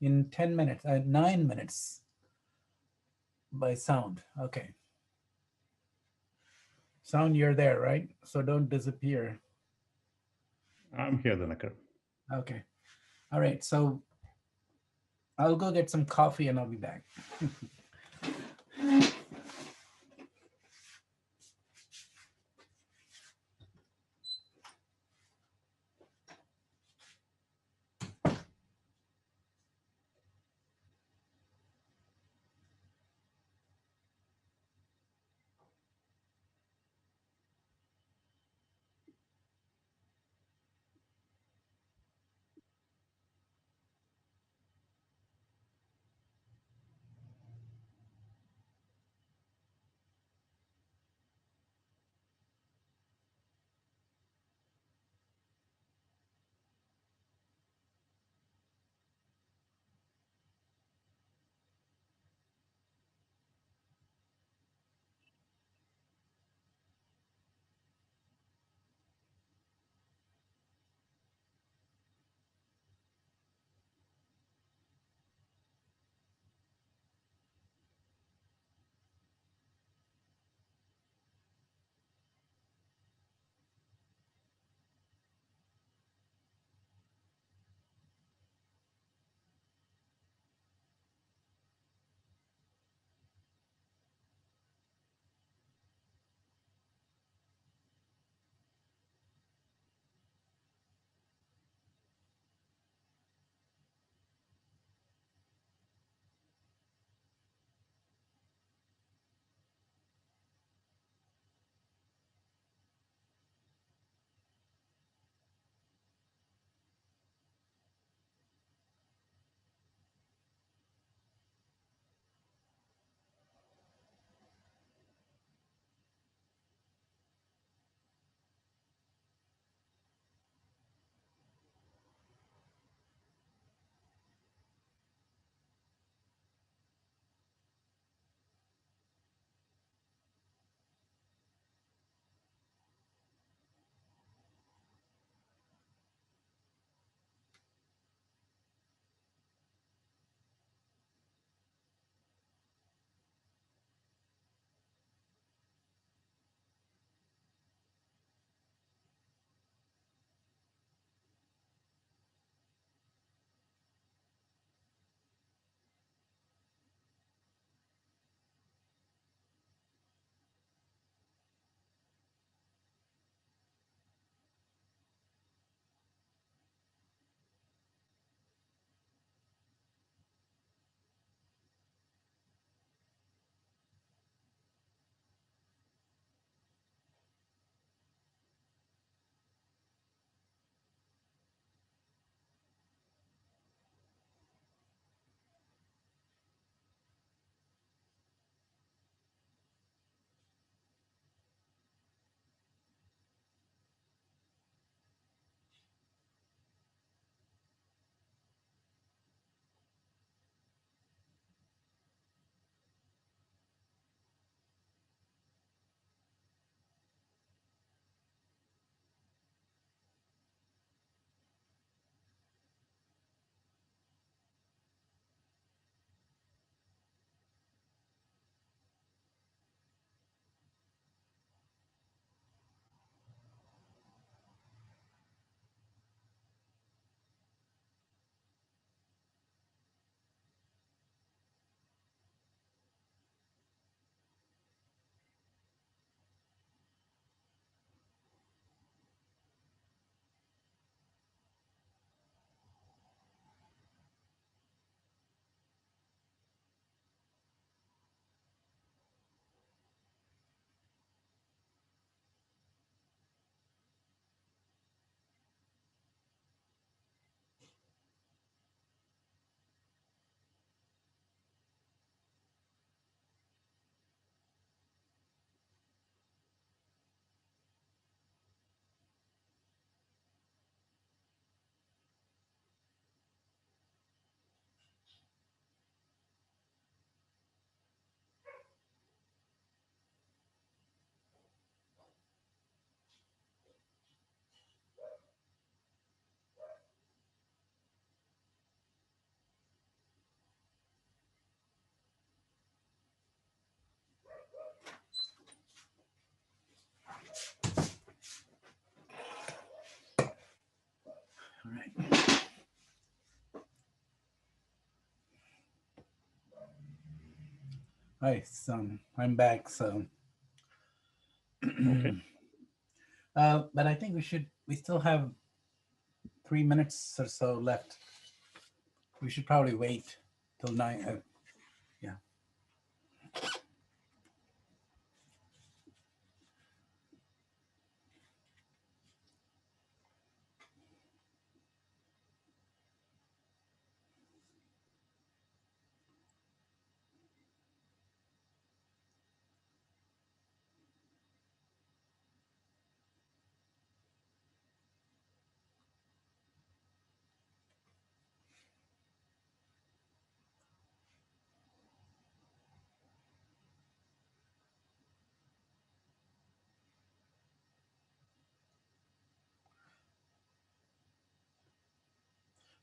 in 10 minutes, 9 minutes by sound. Okay. Sound, you're there, right? So don't disappear. I'm here, Dhanakar. Okay. All right. So I'll go get some coffee and I'll be back. Hi, I'm back. So, Okay. but I think we still have 3 minutes or so left. We should probably wait till 9. Yeah.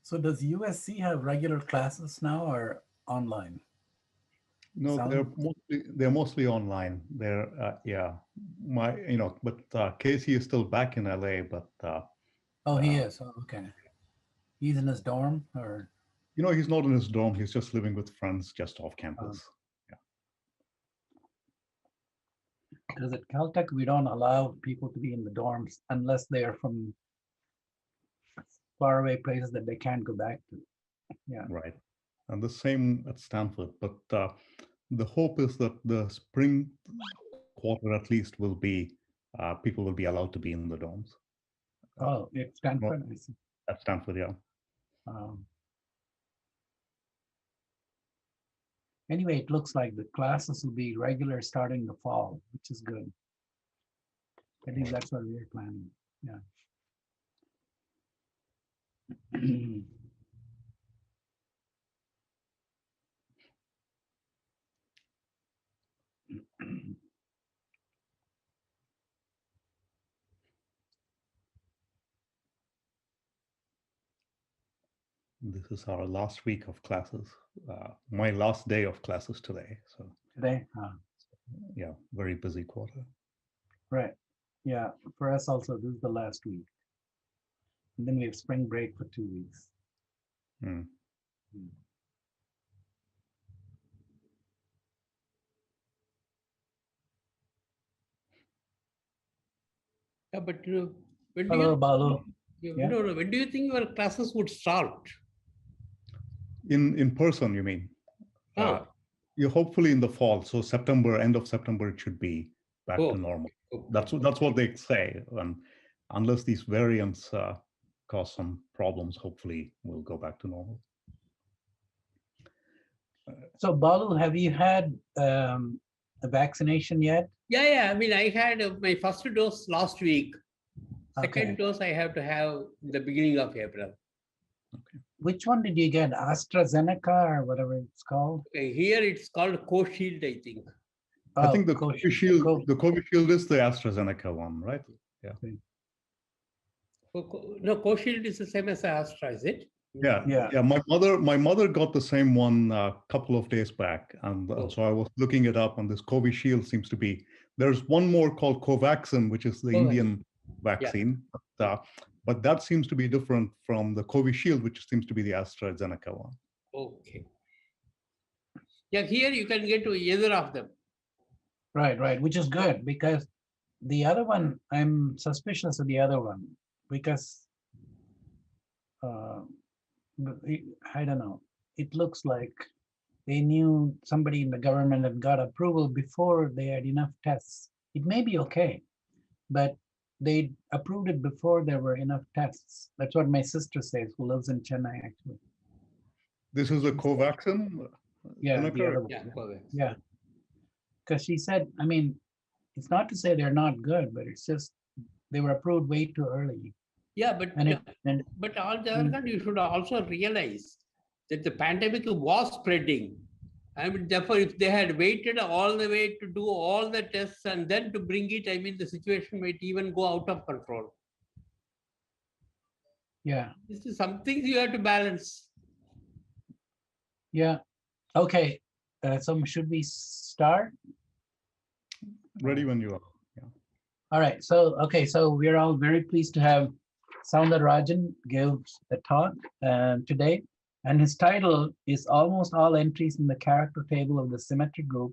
So does USC have regular classes now or online? No, Sound? they're mostly online. They're yeah, but Casey is still back in LA, but Oh, he uh, is. Oh, okay. He's in his dorm or? he's not in his dorm. He's just living with friends just off Oh. campus. Because at Caltech, we don't allow people to be in the dorms unless they are from faraway places that they can't go back to. Yeah. Right. And the same at Stanford. But the hope is that the spring quarter at least will be people will be allowed to be in the dorms. Oh, it's Stanford. I see. At Stanford, yeah. Anyway, it looks like the classes will be regular starting the fall, which is good. I think that's what we're planning. Yeah. This is our last week of classes. My last day of classes today. So Today? yeah, very busy quarter. Right. Yeah. For us also, this is the last week. And then we have spring break for 2 weeks. Mm. Yeah, but when do Hello, you Balu. Yeah. no, when do you think your classes would start? In person, you mean? You're hopefully in the fall. So September, end of September, it should be back to normal. Okay. That's what they say. And unless these variants cause some problems, hopefully we'll go back to normal. So, Balu, have you had a vaccination yet? Yeah. I mean, I had my first dose last week. Second Okay. dose I have to have in the beginning of April. Okay. Which one did you get? AstraZeneca or whatever it's called? Okay, here it's called Co-Shield, I think. I think the Covishield. Covishield is the AstraZeneca one, right? Yeah. No, Co-Shield is the same as Astra, is it? Yeah. My mother got the same one a couple of days back, and so I was looking it up. And this Covishield seems to be. There's one more called Covaxin, which is the Indian vaccine, but that seems to be different from the Covishield, which seems to be the AstraZeneca one. Okay. Yeah, here you can get to either of them. Right, which is good because the other one, I'm suspicious of the other one because I don't know. It looks like they knew somebody in the government had got approval before they had enough tests. It may be okay, but they approved it before there were enough tests. That's what my sister says, who lives in Chennai, actually. This is a Covaxin? Yeah, the other one. Yeah. Because she said, I mean, it's not to say they're not good, but it's just they were approved way too early. Yeah, but on the other hand, you should also realize that the pandemic was spreading. I mean, therefore, if they had waited all the way to do all the tests and then to bring it, I mean, the situation might even go out of control. Yeah. This is something you have to balance. Yeah. Okay. So should we start? Ready when you are. Yeah. All right. So, so we're all very pleased to have Soundararajan give a talk today. And his title is Almost All Entries in the Character Table of the Symmetric Group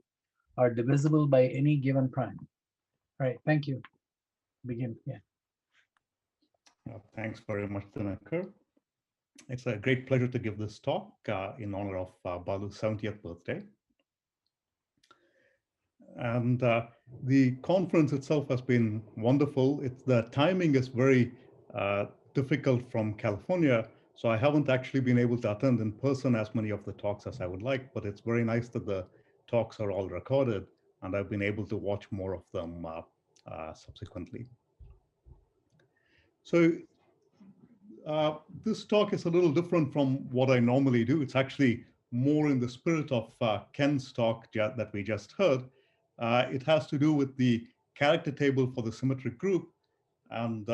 are divisible by any given prime. All right, thank you. Begin, yeah. Thanks very much, Dinakar. It's a great pleasure to give this talk in honor of Balu's 70th birthday. And the conference itself has been wonderful. The timing is very difficult from California, so I haven't actually been able to attend in person as many of the talks as I would like, but it's very nice that the talks are all recorded, and I've been able to watch more of them subsequently. So this talk is a little different from what I normally do. It's actually more in the spirit of Ken's talk that we just heard. It has to do with the character table for the symmetric group. And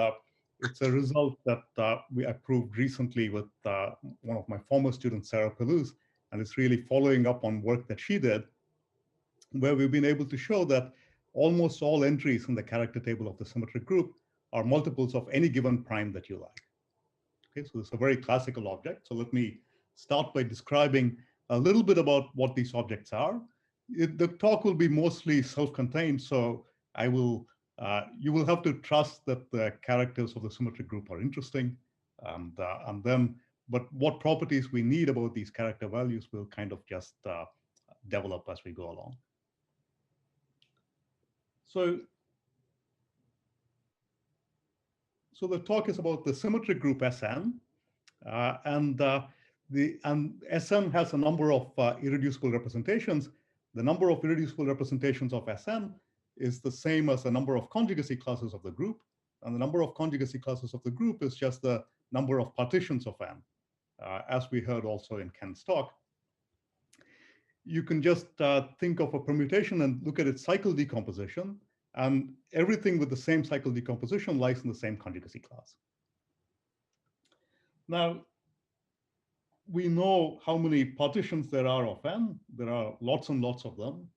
it's a result that I proved recently with one of my former students, Sarah Palouse, and it's really following up on work that she did, where we've been able to show that almost all entries in the character table of the symmetric group are multiples of any given prime that you like. Okay, so it's a very classical object. So let me start by describing a little bit about what these objects are. The talk will be mostly self-contained, so you will have to trust that the characters of the symmetric group are interesting, but what properties we need about these character values will kind of just develop as we go along. So the talk is about the symmetric group Sn, and Sn has a number of irreducible representations. The number of irreducible representations of Sn is the same as the number of conjugacy classes of the group, and the number of conjugacy classes of the group is just the number of partitions of n, as we heard also in Ken's talk. You can just think of a permutation and look at its cycle decomposition, and everything with the same cycle decomposition lies in the same conjugacy class. Now, we know how many partitions there are of n. There are lots and lots of them,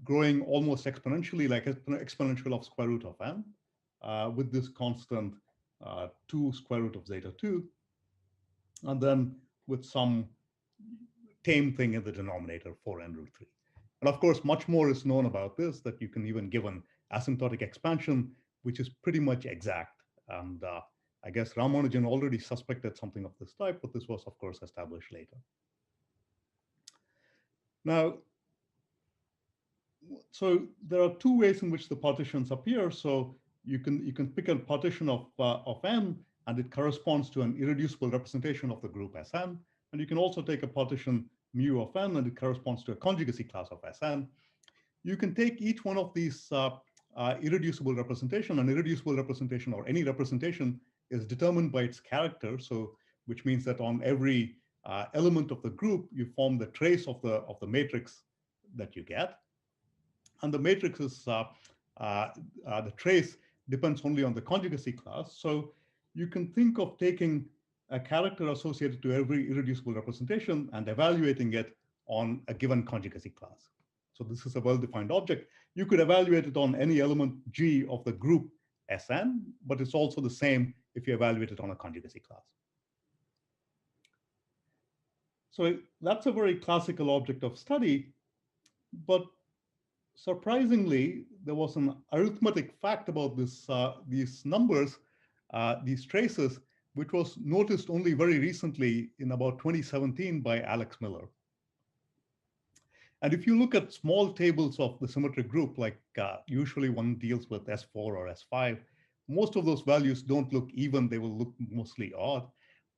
growing almost exponentially, like exponential of square root of n, with this constant 2 square root of zeta 2, and then with some tame thing in the denominator, 4n root 3. And of course, much more is known about this, that you can even give an asymptotic expansion, which is pretty much exact. And I guess Ramanujan already suspected something of this type, but this was, of course, established later. Now, so there are two ways in which the partitions appear. So you can pick a partition of n, and it corresponds to an irreducible representation of the group Sn. And you can also take a partition mu of n, and it corresponds to a conjugacy class of Sn. You can take each one of these irreducible representation. An irreducible representation, or any representation, is determined by its character. So, which means that on every element of the group, you form the trace of the matrix that you get. And the matrix is the trace depends only on the conjugacy class. So you can think of taking a character associated to every irreducible representation and evaluating it on a given conjugacy class. So this is a well-defined object. You could evaluate it on any element G of the group Sn, but it's also the same if you evaluate it on a conjugacy class. So that's a very classical object of study, but surprisingly, there was an arithmetic fact about these numbers, these traces, which was noticed only very recently in about 2017 by Alex Miller. And if you look at small tables of the symmetric group, like usually one deals with S4 or S5, most of those values don't look even, they will look mostly odd.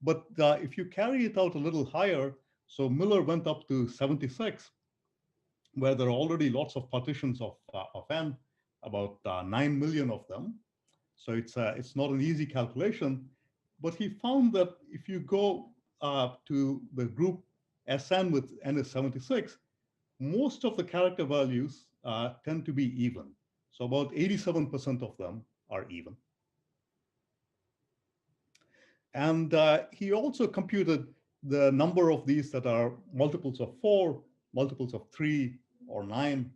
But if you carry it out a little higher, so Miller went up to 76, where there are already lots of partitions of n, about 9 million of them. So it's not an easy calculation, but he found that if you go to the group Sn with n is 76, most of the character values tend to be even. So about 87% of them are even. And he also computed the number of these that are multiples of 4, multiples of 3, or 9,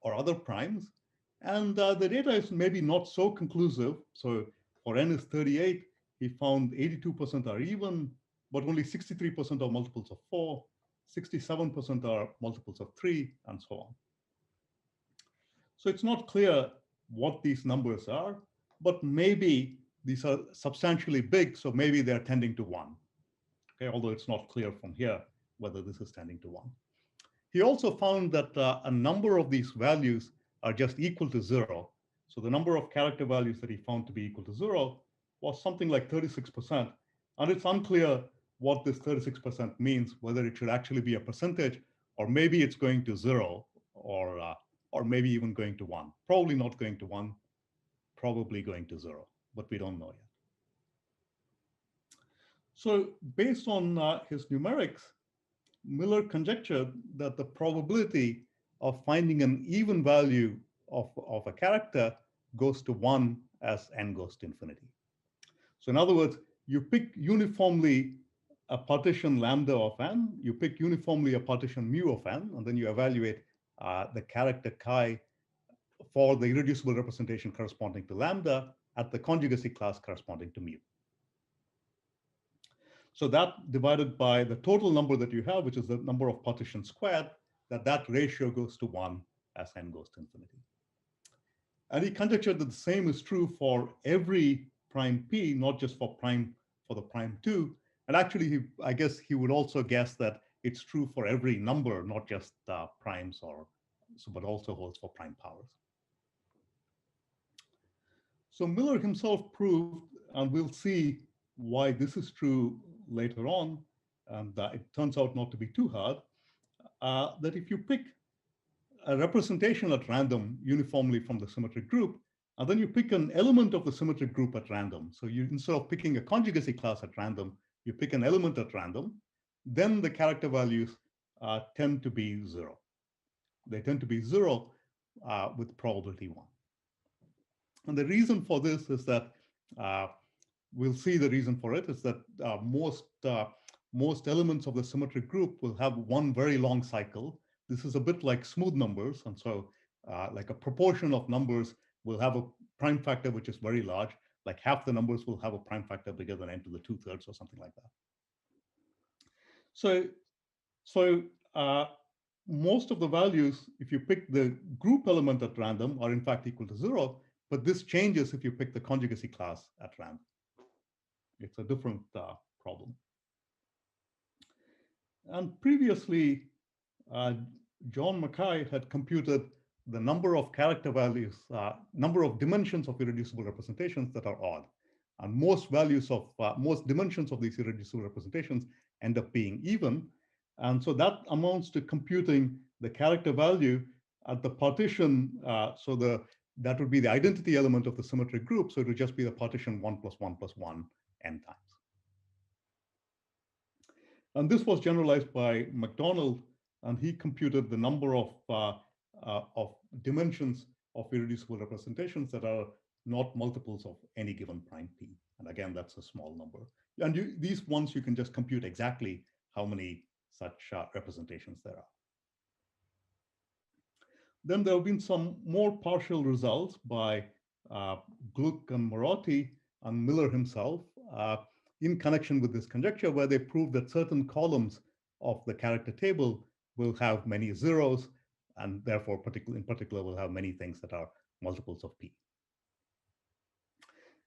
or other primes. And the data is maybe not so conclusive. So for n is 38, he found 82% are even, but only 63% are multiples of 4, 67% are multiples of 3, and so on. So it's not clear what these numbers are, but maybe these are substantially big, so maybe they're tending to 1. Okay, although it's not clear from here whether this is tending to 1. He also found that a number of these values are just equal to 0. So the number of character values that he found to be equal to 0 was something like 36%. And it's unclear what this 36% means, whether it should actually be a percentage, or maybe it's going to 0, or maybe even going to 1. Probably not going to 1, probably going to 0, but we don't know yet. So based on his numerics, Miller conjectured that the probability of finding an even value of a character goes to 1 as n goes to infinity. So in other words, you pick uniformly a partition lambda of n, you pick uniformly a partition mu of n, and then you evaluate the character chi for the irreducible representation corresponding to lambda at the conjugacy class corresponding to mu. So that divided by the total number that you have, which is the number of partitions squared, that ratio goes to 1 as n goes to infinity. And he conjectured that the same is true for every prime p, not just for the prime 2. And actually, I guess he would also guess that it's true for every number, not just primes, but also holds for prime powers. So Miller himself proved, and we'll see why this is true later on, and it turns out not to be too hard, that if you pick a representation at random uniformly from the symmetric group, and then you pick an element of the symmetric group at random. So you, instead of picking a conjugacy class at random, you pick an element at random, then the character values tend to be 0. They tend to be 0 with probability 1. And the reason for this is that we'll see the reason for it is that most elements of the symmetric group will have one very long cycle. This is a bit like smooth numbers. And so like a proportion of numbers will have a prime factor which is very large. Like half the numbers will have a prime factor bigger than n to the 2/3 or something like that. So most of the values, if you pick the group element at random, are in fact equal to 0. But this changes if you pick the conjugacy class at random. It's a different problem. And previously, John Mackay had computed the number of character values, number of dimensions of irreducible representations that are odd. And most dimensions of these irreducible representations end up being even. And so that amounts to computing the character value at the partition. That would be the identity element of the symmetric group. So it would just be the partition 1 + 1 + 1 n times. And this was generalized by McDonald, and he computed the number of dimensions of irreducible representations that are not multiples of any given prime p. And again, that's a small number. And these ones you can just compute exactly how many such representations there are. Then there have been some more partial results by Gluck and Morotti and Miller himself in connection with this conjecture, where they proved that certain columns of the character table will have many zeros, and therefore in particular will have many things that are multiples of p.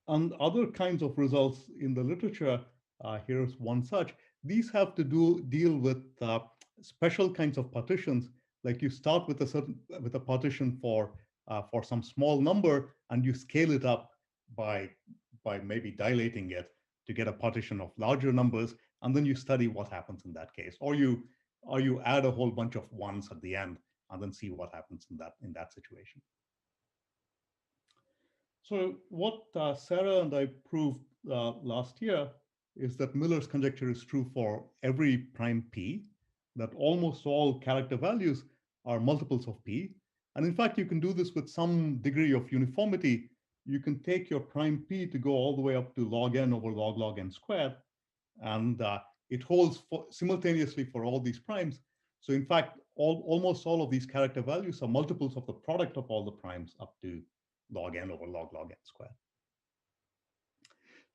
And other kinds of results in the literature, here's one such. These have to deal with special kinds of partitions. Like you start with a partition for some small number, and you scale it up by maybe dilating it to get a partition of larger numbers, and then you study what happens in that case, or you add a whole bunch of ones at the end and then see what happens in that situation. So what Sarah and I proved last year is that Miller's conjecture is true for every prime p, that almost all character values are multiples of p. And in fact, you can do this with some degree of uniformity. You can take your prime p to go all the way up to log n over log n squared, and it holds simultaneously for all these primes. So in fact, almost all of these character values are multiples of the product of all the primes up to log n over log n squared.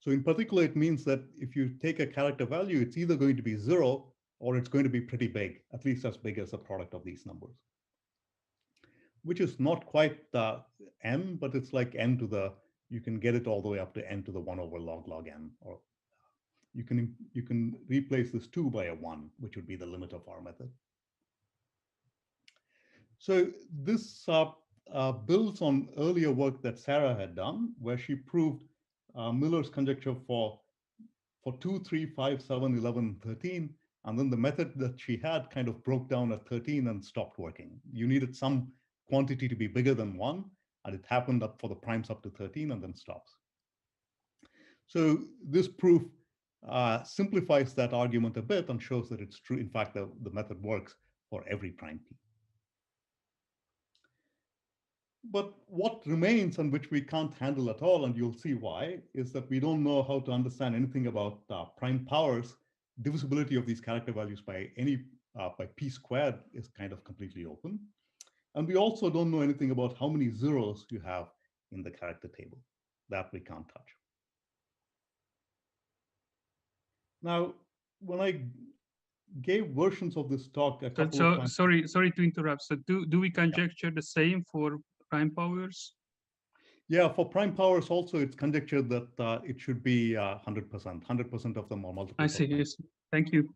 So in particular, it means that if you take a character value, it's either going to be 0 or it's going to be pretty big, at least as big as the product of these numbers. which is not quite n, but it's like n to the, you can get it all the way up to n to the 1 over log n, or you can replace this 2 by a 1, which would be the limit of our method. So this builds on earlier work that Sarah had done, where she proved Miller's conjecture for 2, 3, 5, 7, 11, 13. And then the method that she had kind of broke down at 13 and stopped working. You needed some quantity to be bigger than 1, and it happened up for the primes up to 13 and then stops. So this proof simplifies that argument a bit and shows that it's true. In fact, the method works for every prime p. But what remains, and which we can't handle at all, and you'll see why, is that we don't know how to understand anything about prime powers. Divisibility of these character values by p squared is kind of completely open. And we also don't know anything about how many zeros you have in the character table. That we can't touch. Now, when I gave versions of this talk a couple of times. Sorry to interrupt. So do we conjecture the same for prime powers? Yeah, for prime powers also, it's conjectured that it should be 100%. 100% of them are multiple. I see. Yes. Thank you.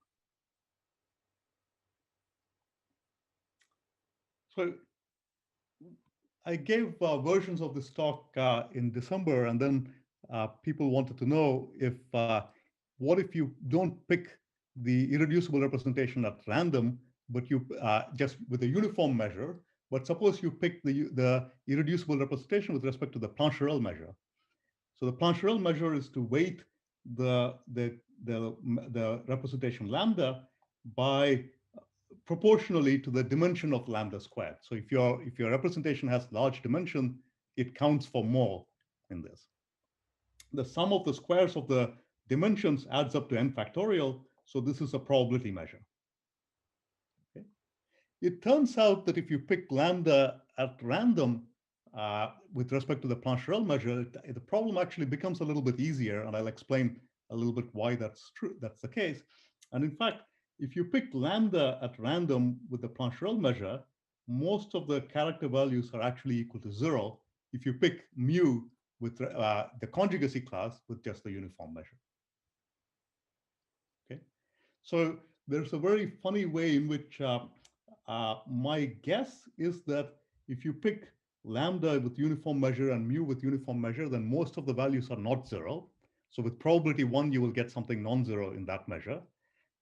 So I gave versions of this talk in December, and then people wanted to know if what if you don't pick the irreducible representation at random, but you just with a uniform measure, but suppose you pick the irreducible representation with respect to the Plancherel measure. So the Plancherel measure is to weight the representation lambda by proportionally to the dimension of lambda squared. So if your representation has large dimension, it counts for more in this. The sum of the squares of the dimensions adds up to n factorial. So this is a probability measure. Okay. It turns out that if you pick lambda at random with respect to the Plancherel measure, the problem actually becomes a little bit easier, and I'll explain a little bit why that's true. That's the case. And in fact, if you pick lambda at random with the Plancherel measure, most of the character values are actually equal to 0 if you pick mu with the conjugacy class with just the uniform measure. Okay, so there's a very funny way in which my guess is that if you pick lambda with uniform measure and mu with uniform measure, then most of the values are not 0. So with probability 1, you will get something non-zero in that measure.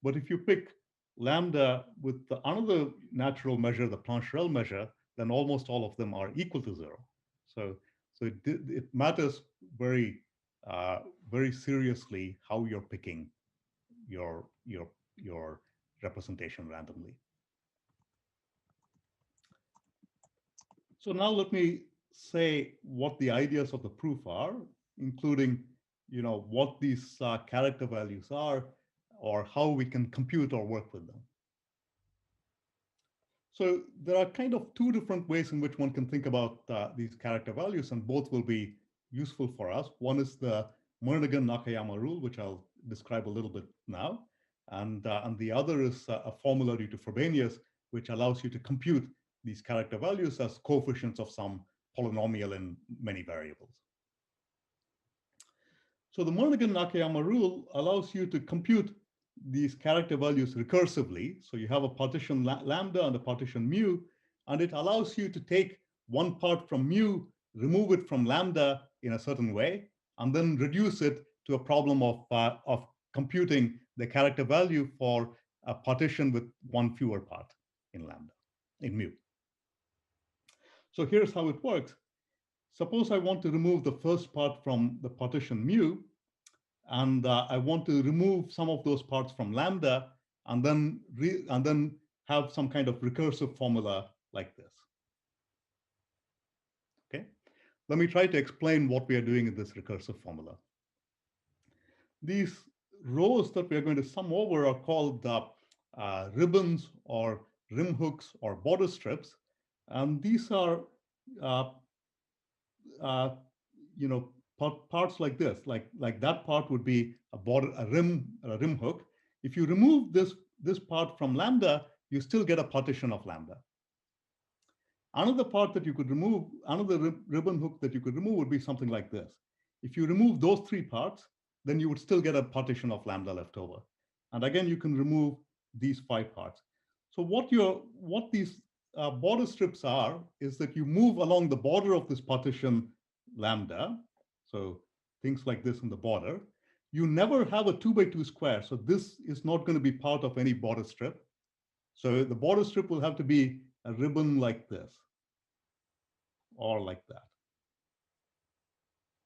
But if you pick lambda with another natural measure, the Plancherel measure, then almost all of them are equal to 0. So it matters very, very seriously how you're picking your representation randomly. So now let me say what the ideas of the proof are, including, what these character values are, or how we can compute or work with them. So there are kind of two different ways in which one can think about these character values, and both will be useful for us. One is the Murnaghan-Nakayama rule, which I'll describe a little bit now. And the other is a formula due to Frobenius, which allows you to compute these character values as coefficients of some polynomial in many variables. So the Murnaghan-Nakayama rule allows you to compute these character values recursively. So you have a partition lambda and a partition mu, and it allows you to take one part from mu, remove it from lambda in a certain way, and then reduce it to a problem of computing the character value for a partition with one fewer part in lambda, in mu. So here's how it works. Suppose I want to remove the first part from the partition mu, and I want to remove some of those parts from lambda, and then have some kind of recursive formula like this. Okay, let me try to explain what we are doing in this recursive formula. These rows that we are going to sum over are called ribbons or rim hooks or border strips, and these are parts like this, like that part would be a rim hook. If you remove this part from lambda, you still get a partition of lambda. Another part that you could remove, another ribbon hook that you could remove would be something like this. If you remove those three parts, then you would still get a partition of lambda left over. And again, you can remove these 5 parts. So what these border strips are is that you move along the border of this partition lambda. So things like this in the border. You never have a 2 by 2 square. So this is not going to be part of any border strip. So the border strip will have to be a ribbon like this or like that.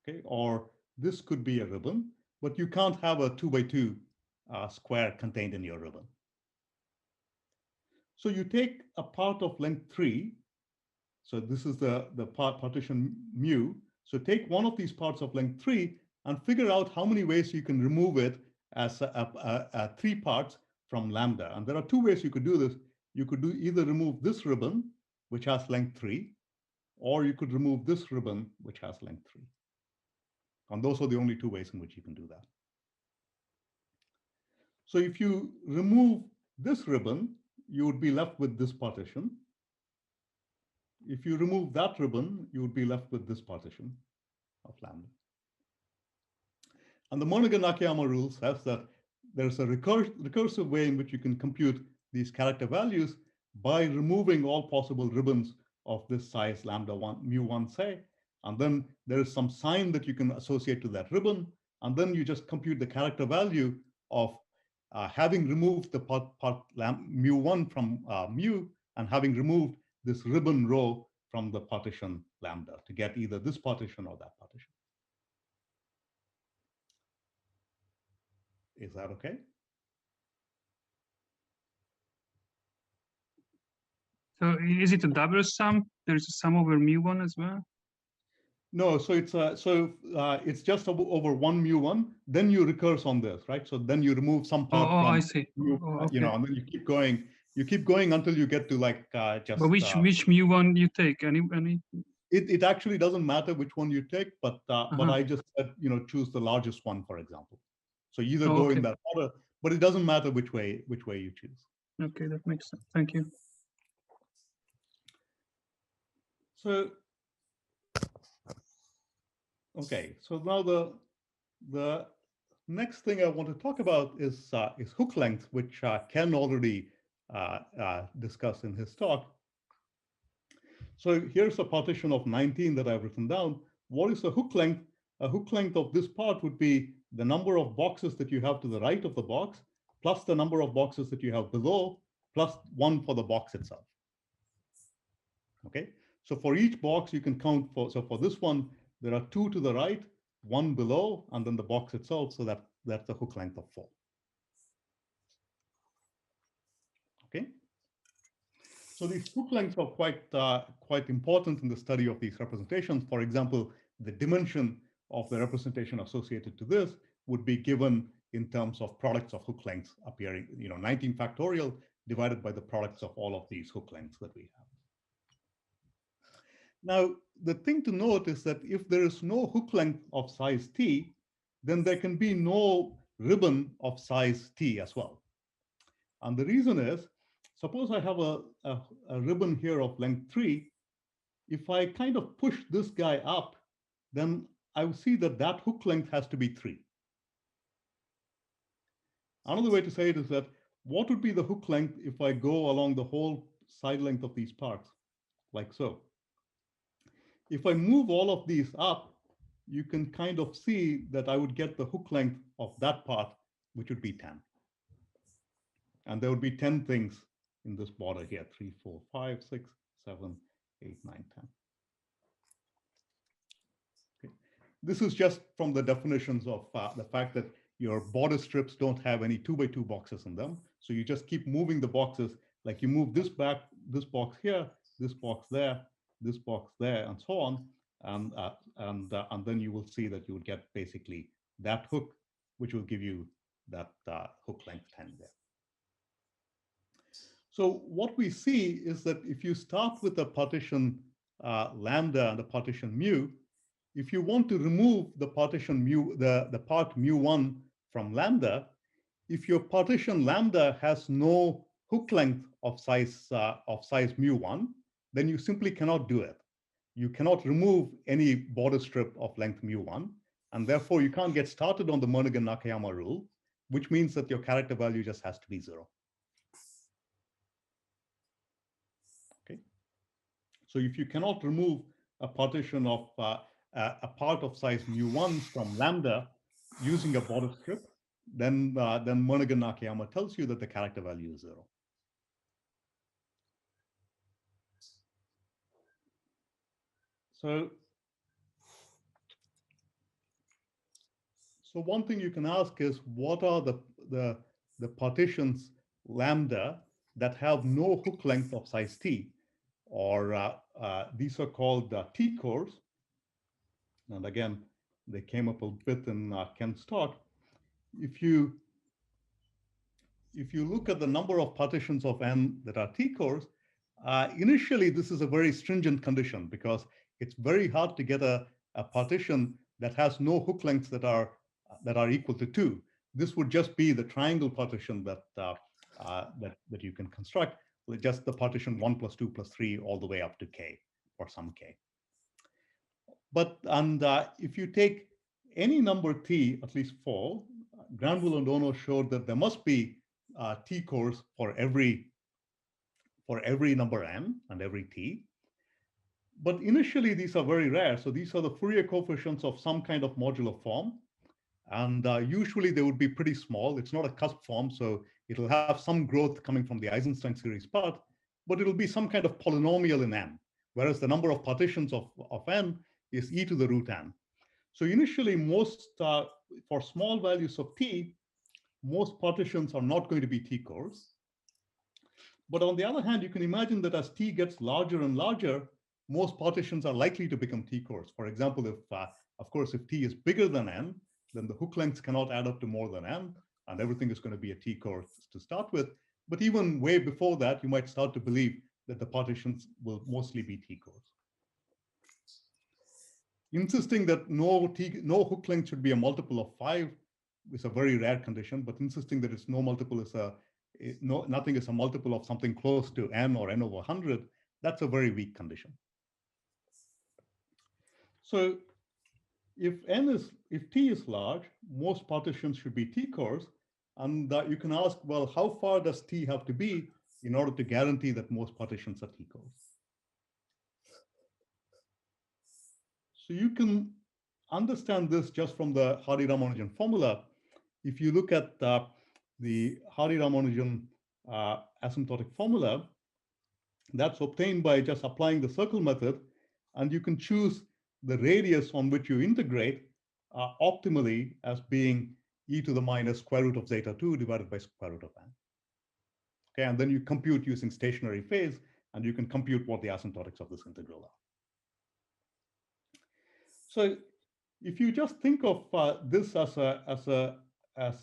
Okay, or this could be a ribbon, but you can't have a 2 by 2 square contained in your ribbon. So you take a part of length 3. So this is the partition mu. So take one of these parts of length 3 and figure out how many ways you can remove it as 3 parts from lambda. And there are 2 ways you could do this. You could either remove this ribbon, which has length 3, or you could remove this ribbon, which has length 3. And those are the only 2 ways in which you can do that. So if you remove this ribbon, you would be left with this partition. If you remove that ribbon, you would be left with this partition of lambda. And the Monaghan-Nakayama rule says that there's a recursive way in which you can compute these character values by removing all possible ribbons of this size lambda 1, mu1, say, and then there is some sign that you can associate to that ribbon, and then you just compute the character value of having removed the part mu1 from mu and having removed this ribbon row from the partition lambda to get either this partition or that partition. Is that okay? So is it a double sum? There's a sum over mu1 as well? No, so it's just over 1 mu1. Then you recurse on this, right? So then you remove some part from. I see. Okay. You know, and then you keep going. You keep going until you get to like just. But which mu1 you take? Any? It actually doesn't matter which one you take, but I just said, you know, choose the largest one, for example. So either go in that order, but it doesn't matter which way you choose. Okay, that makes sense. Thank you. So, okay, so now the next thing I want to talk about is hook length, which Ken already discussed in his talk. So here's a partition of 19 that I've written down. What is a hook length? A hook length of this part would be the number of boxes that you have to the right of the box, plus the number of boxes that you have below, plus 1 for the box itself. Okay, so for each box you can count for, so for this one, there are 2 to the right, 1 below, and then the box itself, so that's a hook length of 4. Okay, so these hook lengths are quite important in the study of these representations. For example, the dimension of the representation associated to this would be given in terms of products of hook lengths appearing, you know, 19 factorial divided by the products of all of these hook lengths that we have. Now, the thing to note is that if there is no hook length of size t, then there can be no ribbon of size t as well. And the reason is, suppose I have a ribbon here of length 3. If I kind of push this guy up, then I will see that that hook length has to be 3. Another way to say it is that what would be the hook length if I go along the whole side length of these parts, like so? If I move all of these up, you can kind of see that I would get the hook length of that part, which would be 10. And there would be 10 things in this border here, 3, 4, 5, 6, 7, 8, 9, 10. Okay. This is just from the definitions of the fact that your border strips don't have any 2 by 2 boxes in them. So you just keep moving the boxes, like you move this back, this box here, this box there, this box there, and so on. And then you will see that you would get basically that hook, which will give you that hook length 10 there. So what we see is that if you start with a partition lambda and a partition mu, if you want to remove the partition mu, the part mu1 from lambda, if your partition lambda has no hook length of size mu1, then you simply cannot do it. You cannot remove any border strip of length mu1, and therefore you can't get started on the Murnaghan-Nakayama rule, which means that your character value just has to be 0. Okay. So if you cannot remove a partition of a part of size mu1 from lambda using a border strip, then Murnaghan-Nakayama tells you that the character value is 0. So one thing you can ask is, what are the partitions lambda that have no hook length of size t, or these are called T cores. And again, they came up a bit in Ken's talk. If you look at the number of partitions of n that are T cores, initially this is a very stringent condition because it's very hard to get a partition that has no hook lengths that are equal to 2. This would just be the triangle partition that you can construct with just the partition 1 plus 2 plus 3 all the way up to k or some k. But if you take any number t, at least 4, Granville and Ono showed that there must be T cores for every number n and every t. But initially, these are very rare. So these are the Fourier coefficients of some kind of modular form. And usually they would be pretty small. It's not a cusp form, so it'll have some growth coming from the Eisenstein series part, but it'll be some kind of polynomial in n, whereas the number of partitions of n is e to the root n. So initially, most for small values of t, most partitions are not going to be T cores. But on the other hand, you can imagine that as t gets larger and larger, most partitions are likely to become T cores. For example, of course, if t is bigger than n, then the hook lengths cannot add up to more than n, and everything is going to be a T core to start with. But even way before that, you might start to believe that the partitions will mostly be T cores. Insisting that no hook length should be a multiple of 5 is a very rare condition, but insisting that it's no multiple is nothing is a multiple of something close to n or n over 100, that's a very weak condition. So if t is large, most partitions should be T cores, and you can ask, well, how far does t have to be in order to guarantee that most partitions are T cores? So you can understand this just from the Hardy-Ramanujan formula. If you look at the Hardy-Ramanujan asymptotic formula, that's obtained by just applying the circle method, and you can choose the radius on which you integrate optimally as being e to the minus square root of zeta 2 divided by square root of n. Okay, and then you compute using stationary phase, and you can compute what the asymptotics of this integral are. So if you just think of this as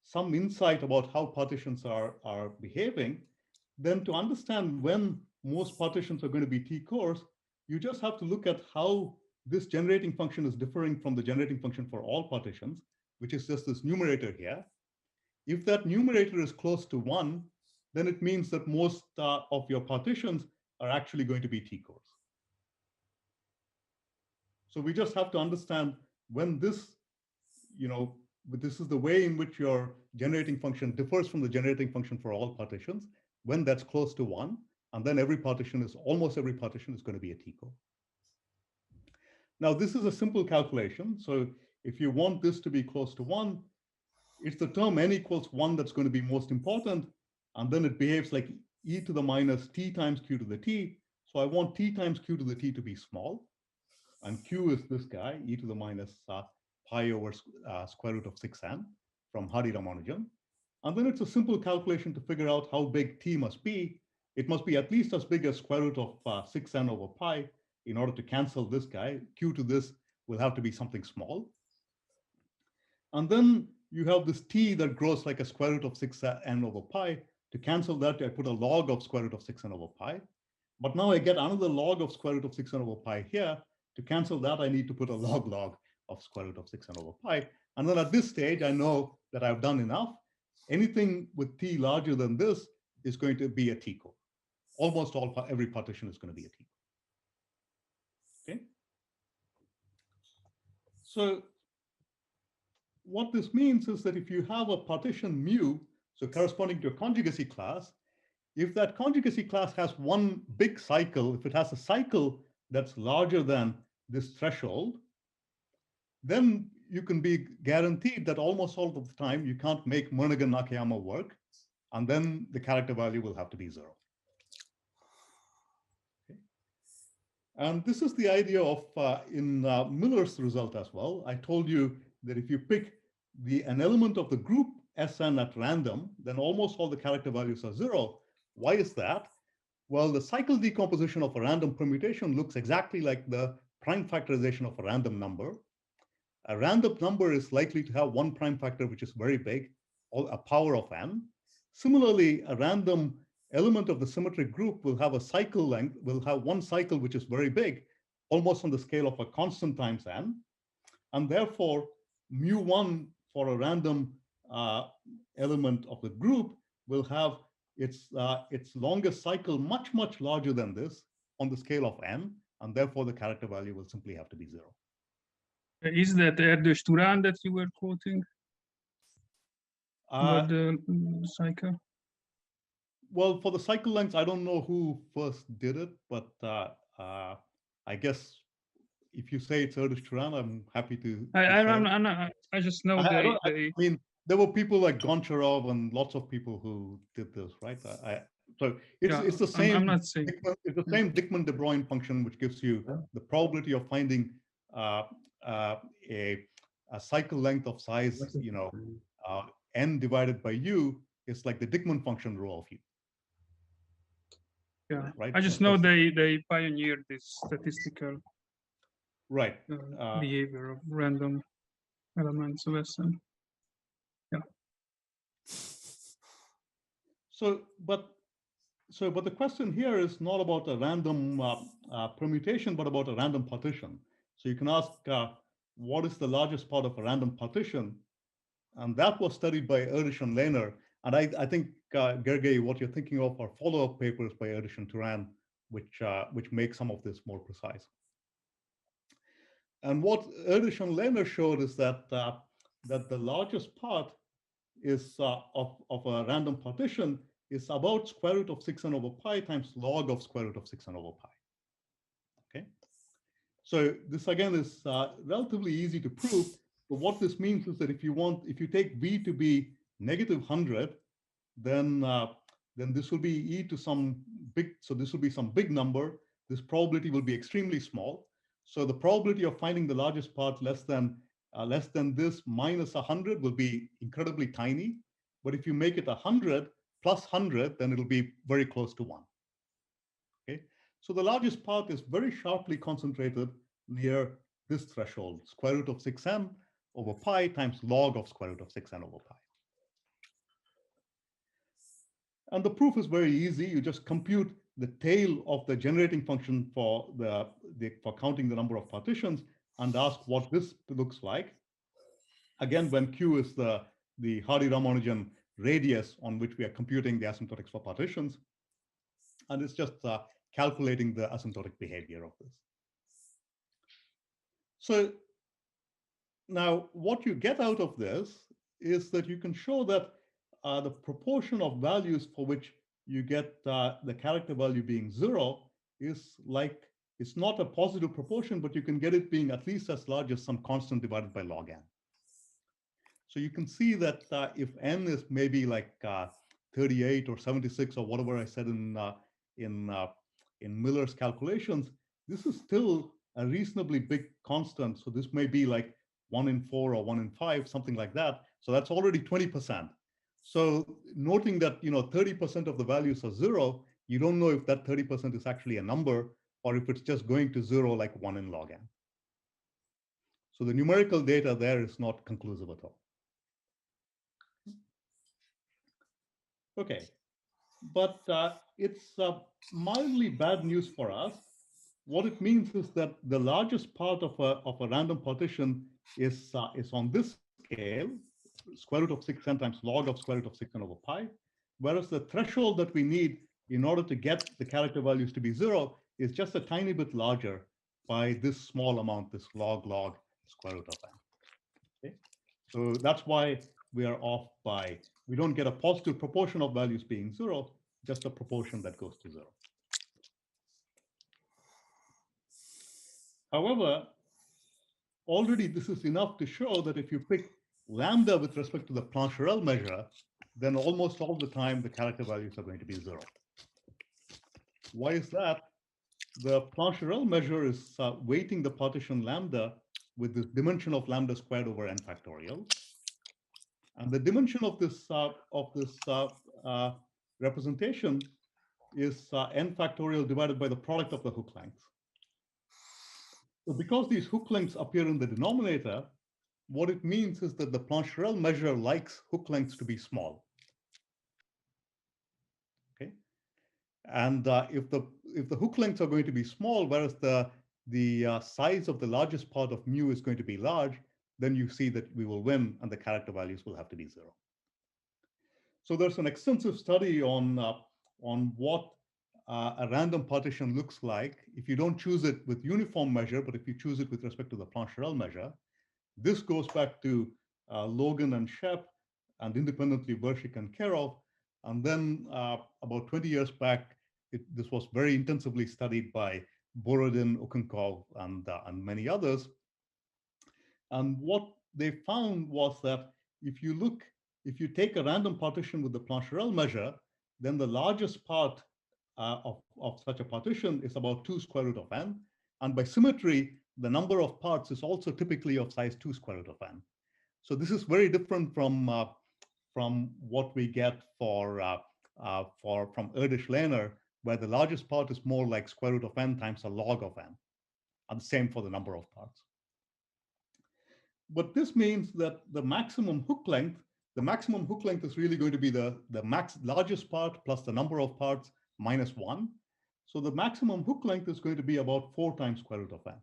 some insight about how partitions are behaving, then to understand when most partitions are going to be T cores, you just have to look at how this generating function is differing from the generating function for all partitions, which is just this numerator here. If that numerator is close to 1, then it means that most of your partitions are actually going to be T cores. So we just have to understand when this, this is the way in which your generating function differs from the generating function for all partitions, when that's close to 1, and then almost every partition is going to be a T core. Now, this is a simple calculation. So if you want this to be close to 1, it's the term n equals 1 that's going to be most important, and then it behaves like e to the minus t times q to the t. So I want t times q to the t to be small. And q is this guy, e to the minus pi over square root of 6n from Hardy-Ramanujan. And then it's a simple calculation to figure out how big t must be. It must be at least as big as square root of 6n over pi in order to cancel this guy. Q to this will have to be something small. And then you have this t that grows like a square root of 6n over pi. To cancel that, I put a log of square root of 6n over pi. But now I get another log of square root of 6n over pi here. To cancel that, I need to put a log of square root of 6n over pi. And then at this stage, I know that I've done enough. Anything with t larger than this is going to be a T core. almost every partition is going to be a T. Okay. So what this means is that if you have a partition mu, so corresponding to a conjugacy class, if that conjugacy class has one big cycle, if it has a cycle that's larger than this threshold, then you can be guaranteed that almost all of the time you can't make Murnaghan-Nakayama work, and then the character value will have to be 0. Okay. And this is the idea of in Miller's result as well. I told you that if you pick an element of the group Sn at random, then almost all the character values are 0. Why is that? Well, the cycle decomposition of a random permutation looks exactly like the prime factorization of a random number. A random number is likely to have one prime factor which is very big, or a power of n. Similarly, a random element of the symmetric group will have a cycle length, will have one cycle which is very big, almost on the scale of a constant times n. And therefore, mu1 for a random element of the group will have its longest cycle much, much larger than this on the scale of n, and therefore the character value will simply have to be 0. Is that Erdős-Turán that you were quoting? About the cycle? Well, for the cycle lengths, I don't know who first did it, but I guess if you say it's Erdős-Turán, I'm happy to. I just know I mean, there were people like Goncharov and lots of people who did this, right? So it's the same. I'm not saying it's the same Dickmann-de Broglie function, which gives you the probability of finding a cycle length of size, n divided by u is like the Dickmann function rho of u. Yeah, right. I just know they pioneered this statistical behavior of random elements of Sn. Yeah. So, but the question here is not about a random permutation, but about a random partition. So you can ask, what is the largest part of a random partition? And that was studied by Erdős and Lehner. And I think, Gergely, what you're thinking of are follow-up papers by Erdős and Turán, which make some of this more precise. And what Erdős and Lehner showed is that that the largest part is of a random partition is about square root of 6n over pi times log of square root of 6n over pi. Okay, so this again is relatively easy to prove. But what this means is that if you take v to be -100, then this will be e to some big. So this will be some big number. This probability will be extremely small. So the probability of finding the largest part less than this minus 100 will be incredibly tiny. But if you make it 100 plus 100, then it'll be very close to 1. Okay, so the largest part is very sharply concentrated near this threshold, square root of 6n over pi times log of square root of 6n over pi. And the proof is very easy. You just compute the tail of the generating function for for counting the number of partitions and ask what this looks like. Again, when Q is the Hardy-Ramanujan radius on which we are computing the asymptotics for partitions. And it's just calculating the asymptotic behavior of this. So now what you get out of this is that you can show that the proportion of values for which you get the character value being 0 is like, it's not a positive proportion, but you can get it being at least as large as some constant divided by log n. So you can see that if n is maybe like 38 or 76 or whatever I said in Miller's calculations, this is still a reasonably big constant. So this may be like 1 in 4 or 1 in 5, something like that. So that's already 20%. So noting that 30% of the values are 0, you don't know if that 30% is actually a number or if it's just going to 0 like 1 in log n. So the numerical data there is not conclusive at all. Okay, but it's mildly bad news for us. What it means is that the largest part of a random partition is on this scale, square root of 6n times log of square root of 6n over pi, whereas the threshold that we need in order to get the character values to be 0, is just a tiny bit larger by this small amount, this log square root of n. Okay? So that's why we are off by, we don't get a positive proportion of values being 0, just a proportion that goes to 0. However, already this is enough to show that if you pick lambda with respect to the Plancherel measure, then almost all the time the character values are going to be 0. Why is that? The Plancherel measure is weighting the partition lambda with the dimension of lambda squared over n factorial. And the dimension of this representation is n factorial divided by the product of the hook lengths. So because these hook lengths appear in the denominator, what it means is that the Plancherel measure likes hook lengths to be small. Okay, and if the hook lengths are going to be small, whereas the size of the largest part of mu is going to be large, then you see that we will win, and the character values will have to be 0. So there's an extensive study on what a random partition looks like if you don't choose it with uniform measure, but if you choose it with respect to the Plancherel measure. This goes back to Logan and Shep, and independently Bershik and Kerov. And then about 20 years back, this was very intensively studied by Borodin, Okunkov, and many others. And what they found was that if you take a random partition with the Plancherel measure, then the largest part of such a partition is about 2 square root of n. And by symmetry, the number of parts is also typically of size 2 square root of n. So this is very different from what we get from Erdős-Lehner, where the largest part is more like square root of n times a log of n, and the same for the number of parts. But this means that the maximum hook length is really going to be the largest part plus the number of parts minus 1. So the maximum hook length is going to be about 4 times square root of n.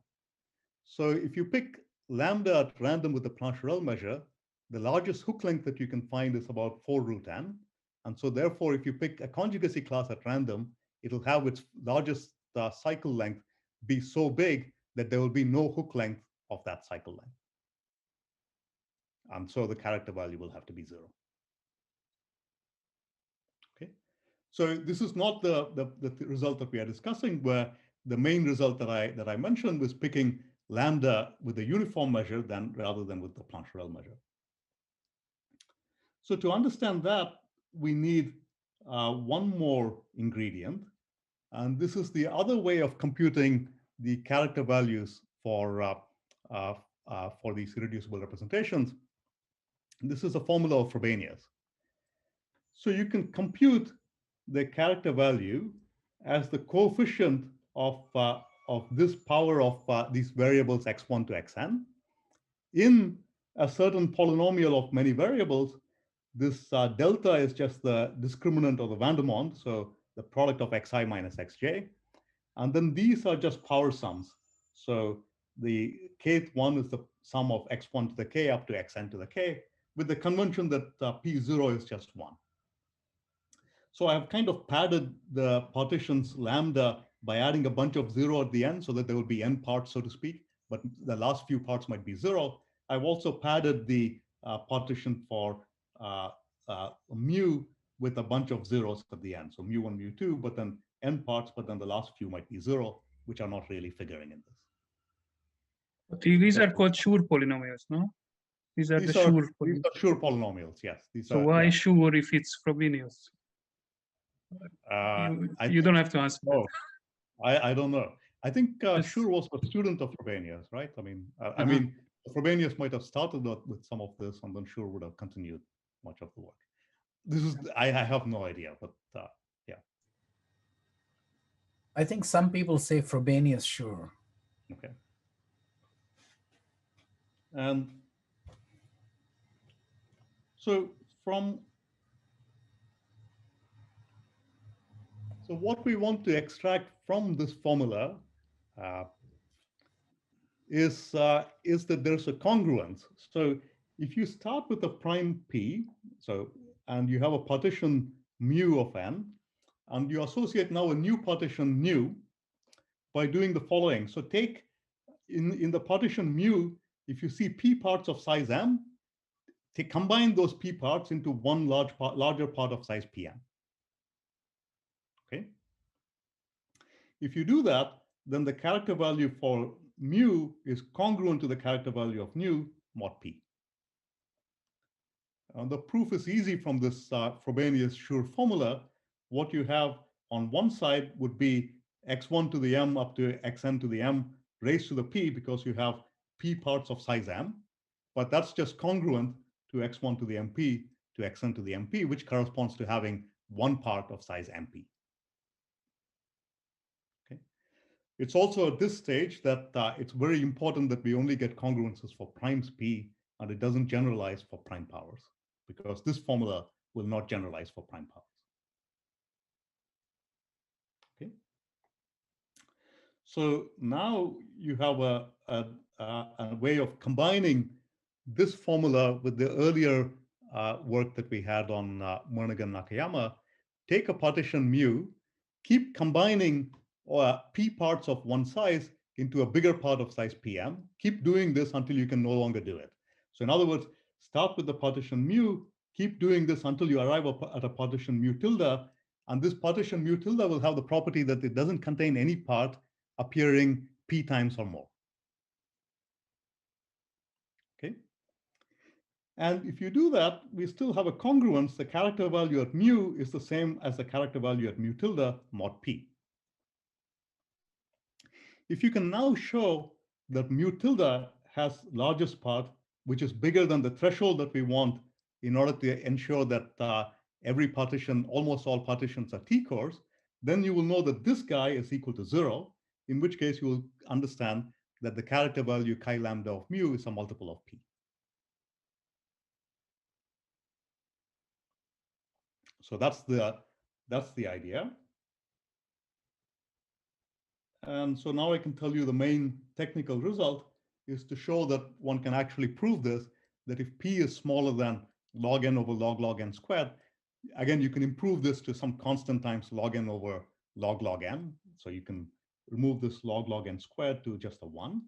So if you pick lambda at random with the Plancherel measure, the largest hook length that you can find is about 4 root n. And so therefore, if you pick a conjugacy class at random, it'll have its largest cycle length be so big that there will be no hook length of that cycle length. And so the character value will have to be 0. Okay. So this is not the result that we are discussing, where the main result that I mentioned was picking lambda with a uniform measure rather than with the Plancherel measure. So to understand that, we need one more ingredient, and this is the other way of computing the character values for these irreducible representations. This is a formula of Frobenius. So you can compute the character value as the coefficient of this power of these variables x1 to xn in a certain polynomial of many variables. This delta is just the discriminant of the Vandermonde, so the product of xi minus xj. And then these are just power sums. So the kth one is the sum of x1 to the k up to xn to the k, with the convention that p0 is just 1. So I've kind of padded the partitions lambda by adding a bunch of 0 at the end so that there will be n parts, so to speak, but the last few parts might be 0. I've also padded the partition for mu with a bunch of zeros at the end. So mu1, mu2, but then n parts, but then the last few might be 0, which are not really figuring in this. These are called Schur polynomials, no? These are Schur polynomials, yes. So why Schur if it's Frobenius? You don't have to answer that. I don't know. I think Schur was a student of Frobenius, right? I mean, Frobenius might have started with some of this, and then Schur would have continued much of the work. This is, I have no idea, but yeah. I think some people say Frobenius Schur. Okay. And so what we want to extract from this formula is that there's a congruence. So if you start with a prime p, and you have a partition mu of n, And you associate now a new partition mu by doing the following. So take in the partition mu, if you see p parts of size m, combine those p parts into one larger part of size pm. Okay. If you do that, then the character value for mu is congruent to the character value of nu mod p. The proof is easy from this Frobenius-Schur formula. What you have on one side would be x1 to the m up to xn to the m raised to the p, because you have p parts of size m, but that's just congruent to x1 to the mp to xn to the mp, which corresponds to having one part of size mp. Okay. It's also at this stage that it's very important that we only get congruences for primes p, and it doesn't generalize for prime powers, because this formula will not generalize for prime powers. Okay. So now you have a way of combining this formula with the earlier work that we had on Murnaghan Nakayama. Take a partition mu, keep combining p parts of one size into a bigger part of size pm. Keep doing this until you can no longer do it. So in other words, start with the partition mu, keep doing this until you arrive at a partition mu tilde, and this partition mu tilde will have the property that it doesn't contain any part appearing p times or more. Okay. And if you do that, we still have a congruence. The character value at mu is the same as the character value at mu tilde mod p. If you can now show that mu tilde has largest part, which is bigger than the threshold that we want in order to ensure that every partition, almost all partitions are T-cores, then you will know that this guy is equal to 0, in which case you will understand that the character value chi lambda of mu is a multiple of p. So that's the idea. And so now I can tell you the main technical result is to show that one can actually prove this, that if p is smaller than log n over log n squared, again, you can improve this to some constant times log n over log n. So you can remove this log n squared to just a 1.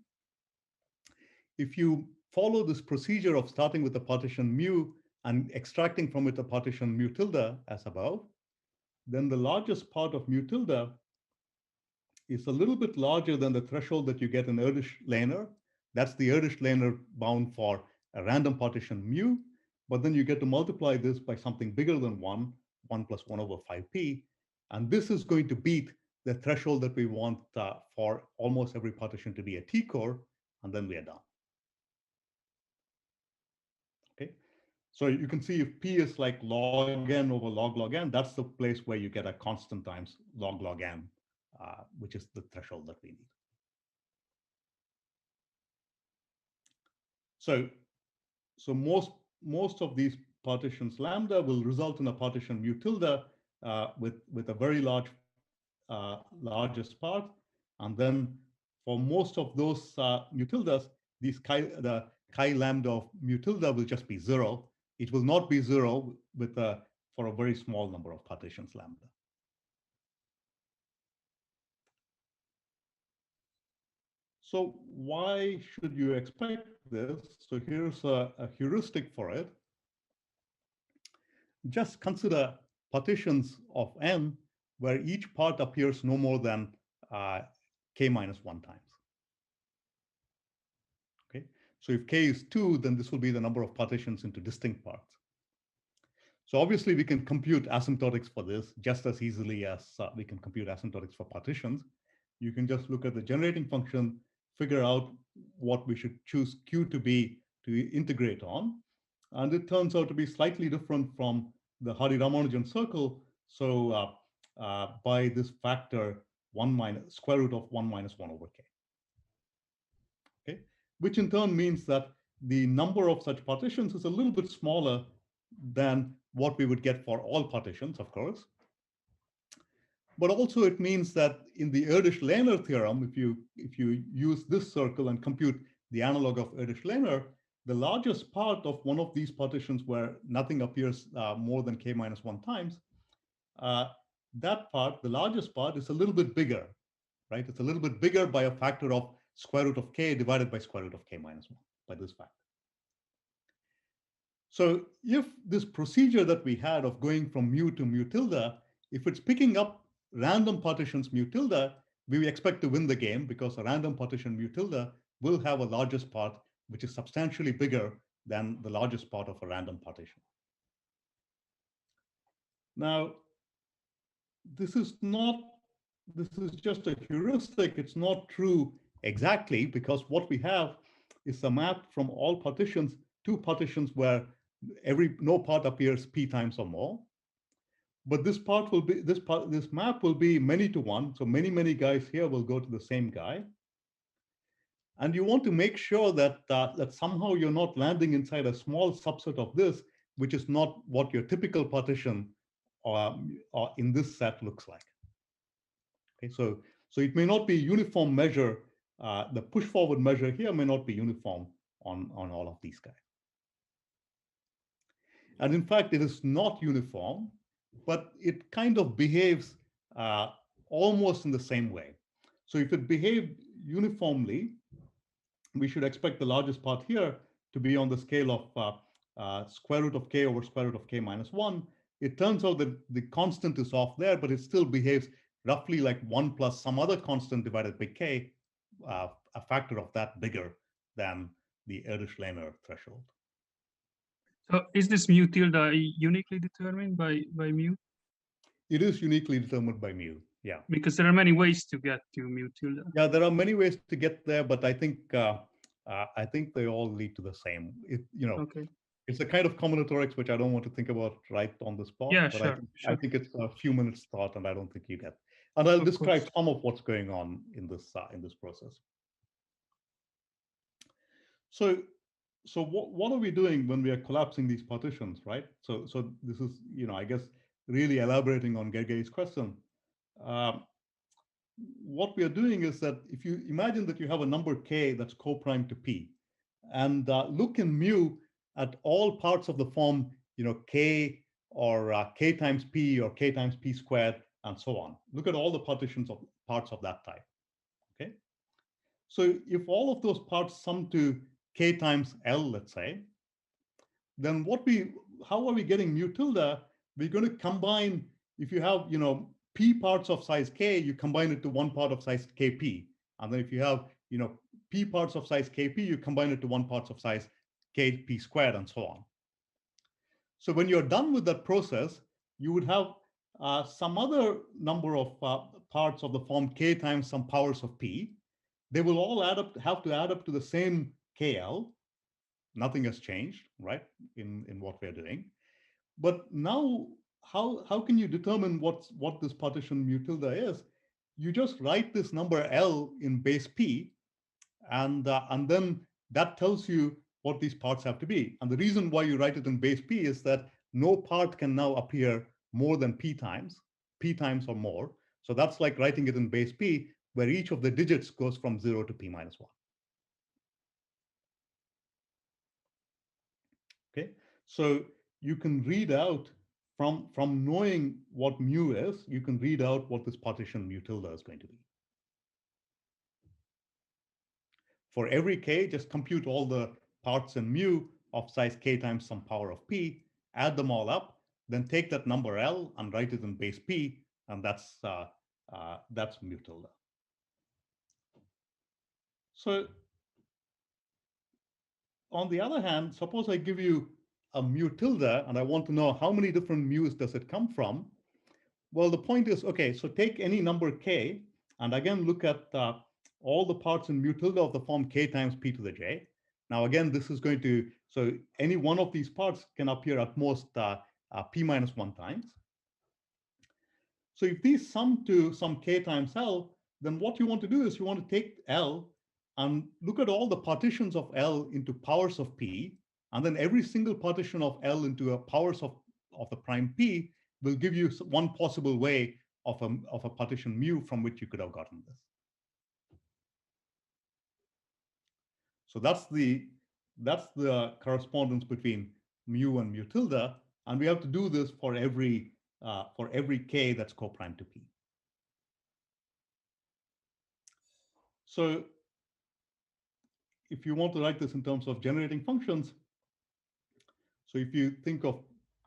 If you follow this procedure of starting with the partition mu and extracting from it a partition mu tilde as above, then the largest part of mu tilde is a little bit larger than the threshold that you get in Erdős-Lehner. That's the Erdős-Lehner bound for a random partition mu, but then you get to multiply this by something bigger than 1 plus 1 over 5p, and this is going to beat the threshold that we want for almost every partition to be a T-core, and then we are done. Okay, so you can see if p is like log n over log n, that's the place where you get a constant times log n, which is the threshold that we need. So most of these partitions lambda will result in a partition mu tilde with a very largest part, and then for most of those mu tildes, the chi lambda of mu tilde will just be 0. It will not be 0 for a very small number of partitions lambda. So why should you expect this? So here's a heuristic for it. Just consider partitions of n where each part appears no more than k minus 1 times. Okay, so if k is 2, then this will be the number of partitions into distinct parts. So obviously we can compute asymptotics for this just as easily as we can compute asymptotics for partitions. You can just look at the generating function, figure out what we should choose q to be to integrate on. And it turns out to be slightly different from the Hardy-Ramanujan circle. So by this factor, square root of 1 minus 1 over k. Okay, which in turn means that the number of such partitions is a little bit smaller than what we would get for all partitions, of course. But also it means that in the Erdős-Lehner theorem, if you use this circle and compute the analog of Erdős-Lehner, the largest part of one of these partitions where nothing appears more than k minus 1 times that part, the largest part, is a little bit bigger, right? It's a little bit bigger by a factor of square root of k divided by square root of k minus 1, by this factor. So if this procedure that we had of going from mu to mu tilde, if it's picking up random partitions mu tilde, we expect to win the game because a random partition mu tilde will have a largest part which is substantially bigger than the largest part of a random partition. Now, this is just a heuristic. It's not true exactly, because what we have is a map from all partitions to partitions where no part appears p times or more. But this map will be many to one. So many guys here will go to the same guy. And you want to make sure that that somehow you're not landing inside a small subset of this, which is not what your typical partition or in this set looks like. Okay, so it may not be uniform measure. The push forward measure here may not be uniform on all of these guys. And in fact, it is not uniform, but it kind of behaves almost in the same way. So if it behaved uniformly, we should expect the largest part here to be on the scale of square root of k over square root of k minus 1. It turns out that the constant is off there, but it still behaves roughly like 1 plus some other constant divided by k, a factor of that bigger than the Erdős-Lehner threshold. So is this mu tilde uniquely determined by mu? It is uniquely determined by mu, yeah. Because there are many ways to get to mu tilde. Yeah, there are many ways to get there, but I think they all lead to the same. Okay. It's a kind of combinatorics which I don't want to think about right on the spot. Yeah, but sure, I think it's a few minutes thought, and I don't think you get. And I'll describe some of what's going on in this process. So what are we doing when we are collapsing these partitions, right? So this is, I guess, really elaborating on Gergely's question. What we are doing is that if you imagine that you have a number k that's co-prime to p, and look in mu at all parts of the form, k or k times p or k times p squared and so on. Look at all the partitions of parts of that type. Okay. So if all of those parts sum to k times L, let's say, then how are we getting mu tilde? We're going to combine, if you have, p parts of size k, you combine it to one part of size kp. And then if you have, p parts of size kp, you combine it to one part of size kp squared and so on. So when you're done with that process, you would have some other number of parts of the form k times some powers of p. They will all have to add up to the same KL. Nothing has changed, right, in what we're doing. But now, how can you determine what this partition mu tilde is? You just write this number L in base P, and then that tells you what these parts have to be. And the reason why you write it in base P is that no part can now appear more than P times or more. So that's like writing it in base P, where each of the digits goes from 0 to P minus 1. Okay, so you can read out from knowing what mu is, you can read out what this partition mu tilde is going to be. For every k, just compute all the parts in mu of size k times some power of p, add them all up, then take that number L and write it in base P, and that's mu tilde. So on the other hand, suppose I give you a mu tilde and I want to know how many different mu's does it come from. Well, the point is, okay, so take any number k and again look at all the parts in mu tilde of the form k times p to the j. Now again, this is going to, so any one of these parts can appear at most p minus 1 times. So if these sum to some k times L, then what you want to do is you want to take L and look at all the partitions of L into powers of p, and then every single partition of L into a powers of the prime p will give you one possible way of a partition mu from which you could have gotten this. So that's the correspondence between mu and mu tilde, and we have to do this for every for every k that's co-prime to p. So if you want to write this in terms of generating functions, so if you think of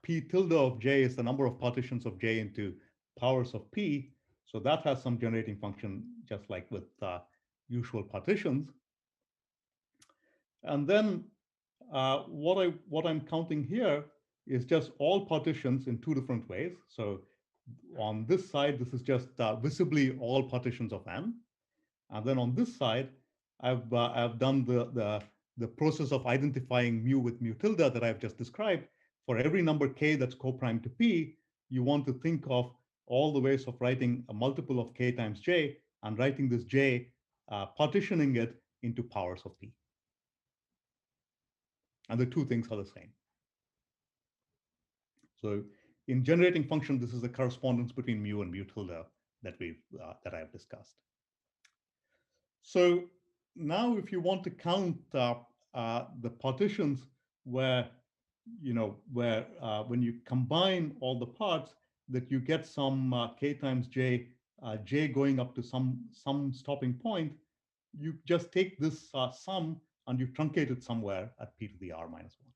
p tilde of j is the number of partitions of j into powers of p, so that has some generating function, just like with usual partitions. And then what I'm counting here is just all partitions in two different ways. So on this side, this is just visibly all partitions of n. And then on this side, I've done the process of identifying mu with mu tilde that I've just described. For every number k that's co-prime to p, you want to think of all the ways of writing a multiple of k times j and writing this j, partitioning it into powers of p. And the two things are the same. So in generating function, this is the correspondence between mu and mu tilde that that I've discussed. So now, if you want to count the partitions where, when you combine all the parts, that you get some k times j, j going up to some stopping point, you just take this sum and you truncate it somewhere at p to the r minus 1.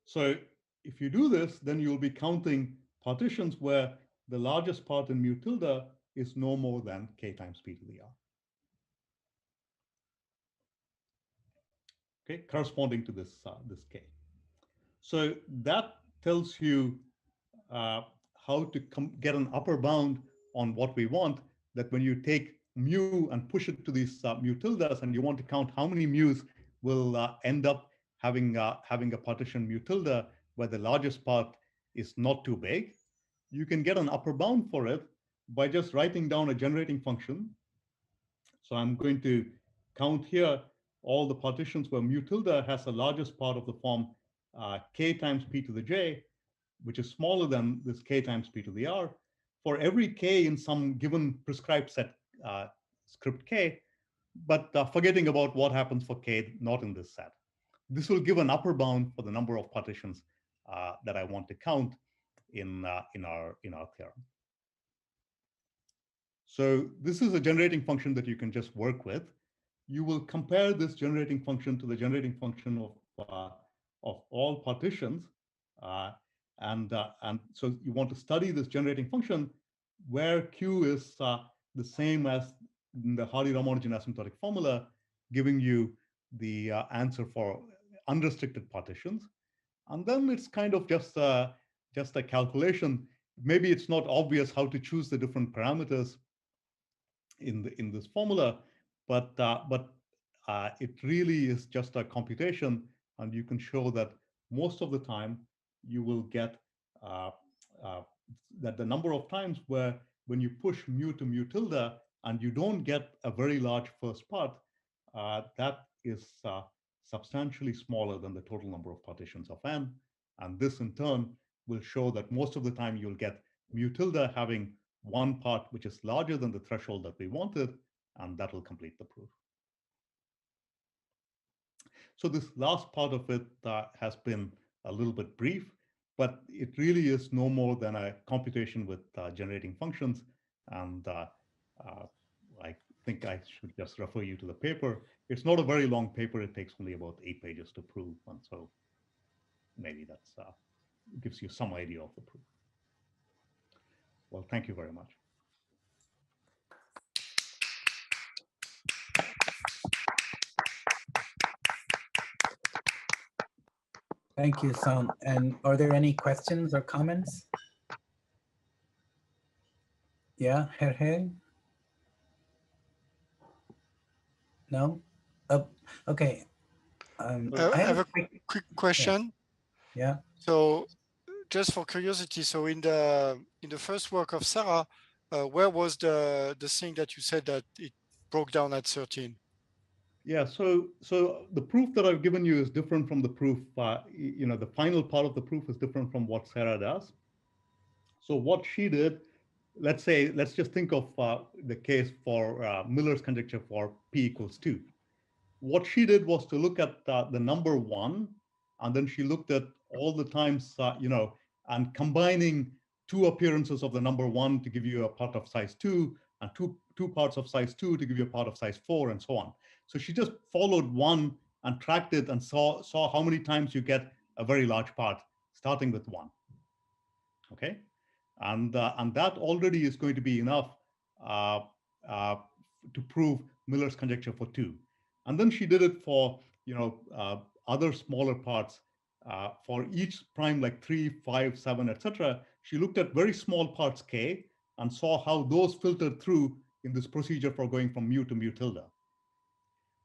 So if you do this, then you'll be counting partitions where the largest part in mu tilde is no more than k times p to the r. Okay, corresponding to this k. So that tells you how to get an upper bound on what we want, that when you take mu and push it to these mu tildes, and you want to count how many mu's will end up having a partition mu tilde where the largest part is not too big, you can get an upper bound for it by just writing down a generating function. So I'm going to count here all the partitions where mu tilde has the largest part of the form k times p to the j, which is smaller than this k times p to the r. For every k in some given prescribed set script k, but forgetting about what happens for k not in this set. This will give an upper bound for the number of partitions that I want to count in our theorem. So this is a generating function that you can just work with. You will compare this generating function to the generating function of all partitions, and so you want to study this generating function where Q is the same as in the Hardy-Ramanujan asymptotic formula, giving you the answer for unrestricted partitions. And then it's kind of just a calculation. Maybe it's not obvious how to choose the different parameters in this formula, but it really is just a computation, and you can show that most of the time you will get that the number of times when you push mu to mu tilde and you don't get a very large first part, that is substantially smaller than the total number of partitions of n. And this in turn will show that most of the time you'll get mu tilde having one part which is larger than the threshold that we wanted, and that will complete the proof. So this last part of it has been a little bit brief, but it really is no more than a computation with generating functions. And I think I should just refer you to the paper. It's not a very long paper. It takes only about 8 pages to prove. And so maybe that's gives you some idea of the proof. Well, thank you very much. Thank you, Son. And are there any questions or comments? Yeah, Herr? No? Oh, okay. I have a quick question. Yeah. So just for curiosity, so in the first work of Sarah, where was the thing that you said that it broke down at 13? Yeah, so the proof that I've given you is different from the proof, the final part of the proof is different from what Sarah does. So what she did, let's just think of the case for Miller's conjecture for P equals 2. What she did was to look at the number 1, and then she looked at all the times, and combining two appearances of the number 1 to give you a part of size 2, and two parts of size 2 to give you a part of size 4, and so on. So she just followed 1 and tracked it and saw how many times you get a very large part, starting with 1. Okay, and that already is going to be enough to prove Miller's conjecture for 2. And then she did it for other smaller parts for each prime, like 3, 5, 7, etc. She looked at very small parts k and saw how those filtered through in this procedure for going from mu to mu tilde.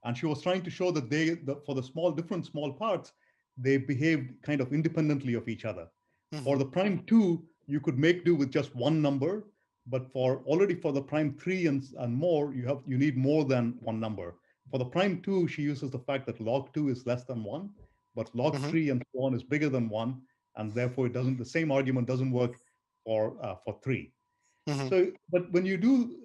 And she was trying to show that for the different small parts, they behaved kind of independently of each other. Mm-hmm. For the prime 2, you could make do with just one number, but for the prime 3 and more, you need more than one number. For the prime 2, she uses the fact that log 2 is less than 1, but log mm-hmm. 3 and so on is bigger than 1, and therefore the same argument doesn't work for 3. Mm-hmm. So, but when you do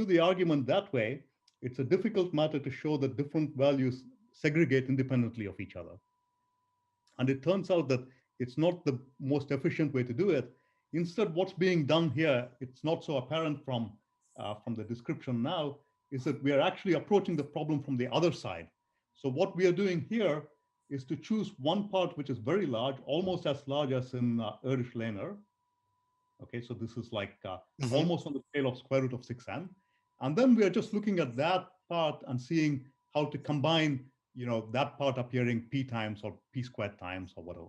the argument that way, it's a difficult matter to show that different values segregate independently of each other. And it turns out that it's not the most efficient way to do it. Instead, what's being done here, it's not so apparent from the description now, is that we are actually approaching the problem from the other side. So what we are doing here is to choose one part which is very large, almost as large as in Erdős-Lehner. Okay, so this is like mm-hmm. almost on the scale of square root of 6n. And then we are just looking at that part and seeing how to combine, that part appearing p times or p squared times or whatever.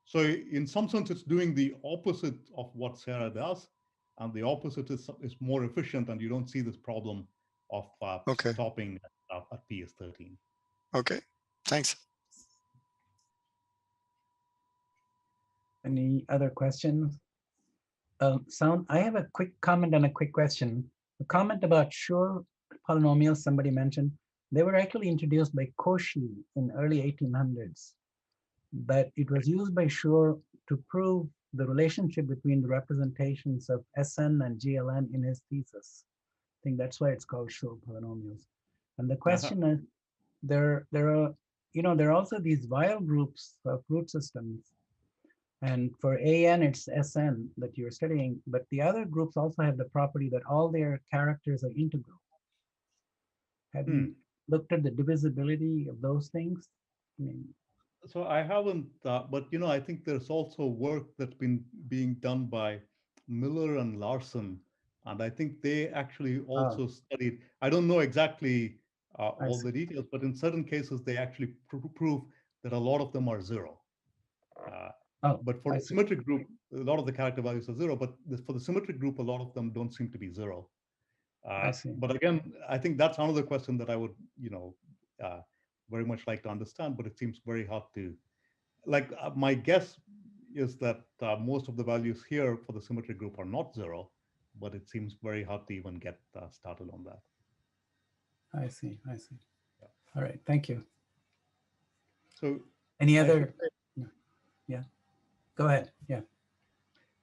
So in some sense, it's doing the opposite of what Sarah does, and the opposite is more efficient, and you don't see this problem of stopping at p is 13. Okay, thanks. Any other questions? Sound, I have a quick comment and a quick question. A comment about Schur polynomials somebody mentioned. They were actually introduced by Cauchy in early 1800s, but it was used by Schur to prove the relationship between the representations of Sn and GLN in his thesis. I think that's why it's called Schur polynomials. And the question is, there are also these Weyl groups of root systems. And for AN, it's Sn that you're studying, but the other groups also have the property that all their characters are integral. Have you looked at the divisibility of those things? I mean, so I haven't, but I think there's also work that's been being done by Miller and Larson, and I think they actually also studied, I don't know exactly all the details, but in certain cases, they actually prove that a lot of them are 0. But for the symmetric group, a lot of the character values are 0, but for the symmetric group, a lot of them don't seem to be 0. I see. But again, I think that's another question that I would, very much like to understand, but it seems very hard to, my guess is that most of the values here for the symmetric group are not 0, but it seems very hard to even get started on that. I see. Yeah. All right, thank you. So any other? Yeah. Go ahead. Yeah.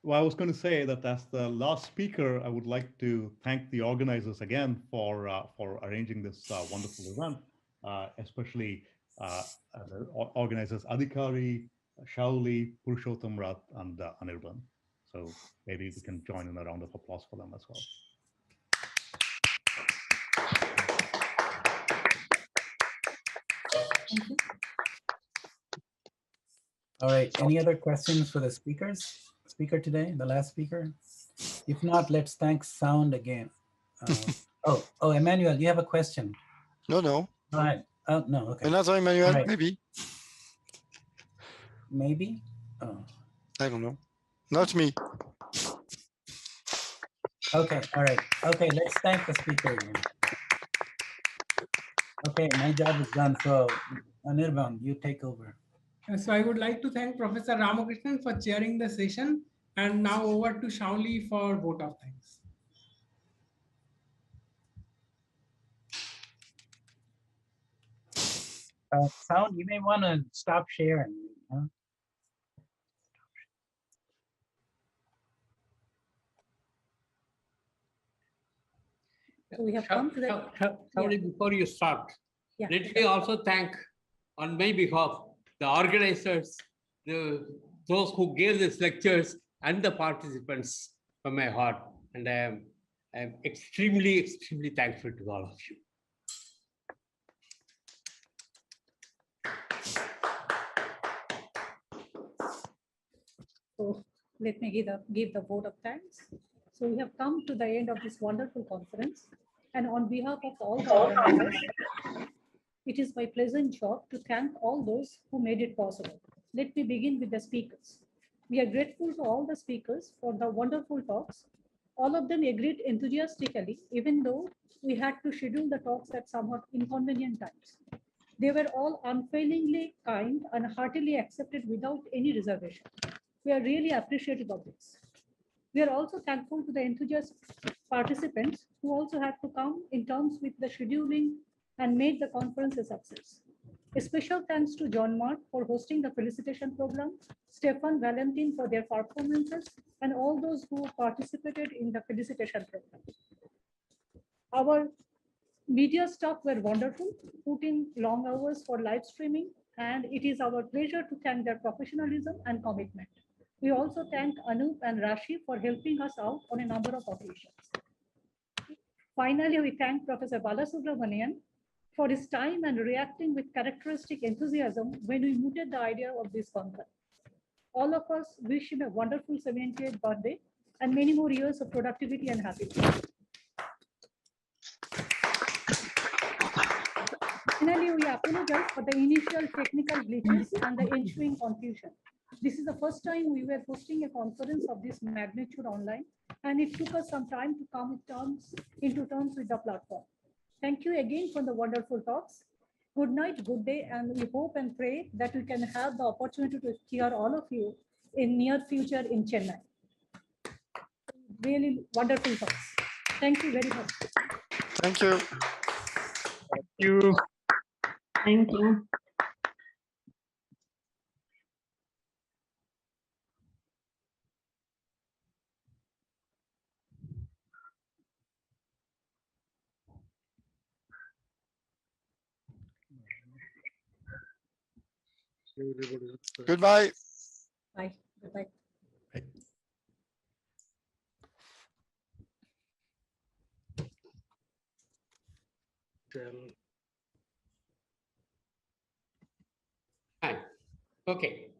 Well, I was going to say that as the last speaker, I would like to thank the organizers again for arranging this wonderful event, especially the organizers Adhikari, Shauli, Purushottam Rath, and Anirban. So maybe we can join in a round of applause for them as well. Thank you. All right, any other questions for the speaker today, the last speaker? If not, let's thank Sound again. Oh, Emmanuel, you have a question? No. All right. Oh, no, okay. Another Emmanuel, right. Maybe? Maybe? Oh. I don't know. Not me. Okay, all right. Okay, let's thank the speaker again. Okay, my job is done, so Anirban, you take over. So I would like to thank Professor Ramakrishnan for chairing the session, and now over to Shauli for vote of thanks. Sound, you may want to stop sharing. Huh? We have come to the... Shauli, before you start, let me also thank on my behalf the organizers those who gave these lectures and the participants from my heart. And I am extremely, extremely thankful to all of you. So let me give the vote of thanks. So we have come to the end of this wonderful conference. And on behalf of all the organizers, it is my pleasant job to thank all those who made it possible. Let me begin with the speakers. We are grateful to all the speakers for the wonderful talks. All of them agreed enthusiastically, even though we had to schedule the talks at somewhat inconvenient times. They were all unfailingly kind and heartily accepted without any reservation. We are really appreciative of this. We are also thankful to the enthusiastic participants who also had to come in terms with the scheduling and made the conference a success. A special thanks to John Mart for hosting the felicitation program, Stefan, Valentin for their performances, and all those who participated in the felicitation program. Our media staff were wonderful, put in long hours for live streaming, and it is our pleasure to thank their professionalism and commitment. We also thank Anup and Rashi for helping us out on a number of occasions. Finally, we thank Professor Balasubramanian for his time and reacting with characteristic enthusiasm when we mooted the idea of this conference. All of us wish him a wonderful 78th birthday and many more years of productivity and happiness. Finally, we apologize for the initial technical glitches and the ensuing confusion. This is the first time we were hosting a conference of this magnitude online, and it took us some time to come into terms with the platform. Thank you again for the wonderful talks. Good night, good day, and we hope and pray that we can have the opportunity to hear all of you in near future in Chennai. Really wonderful talks. Thank you very much. Thank you. Thank you. Thank you. Goodbye. Bye. Goodbye. Fine. Okay.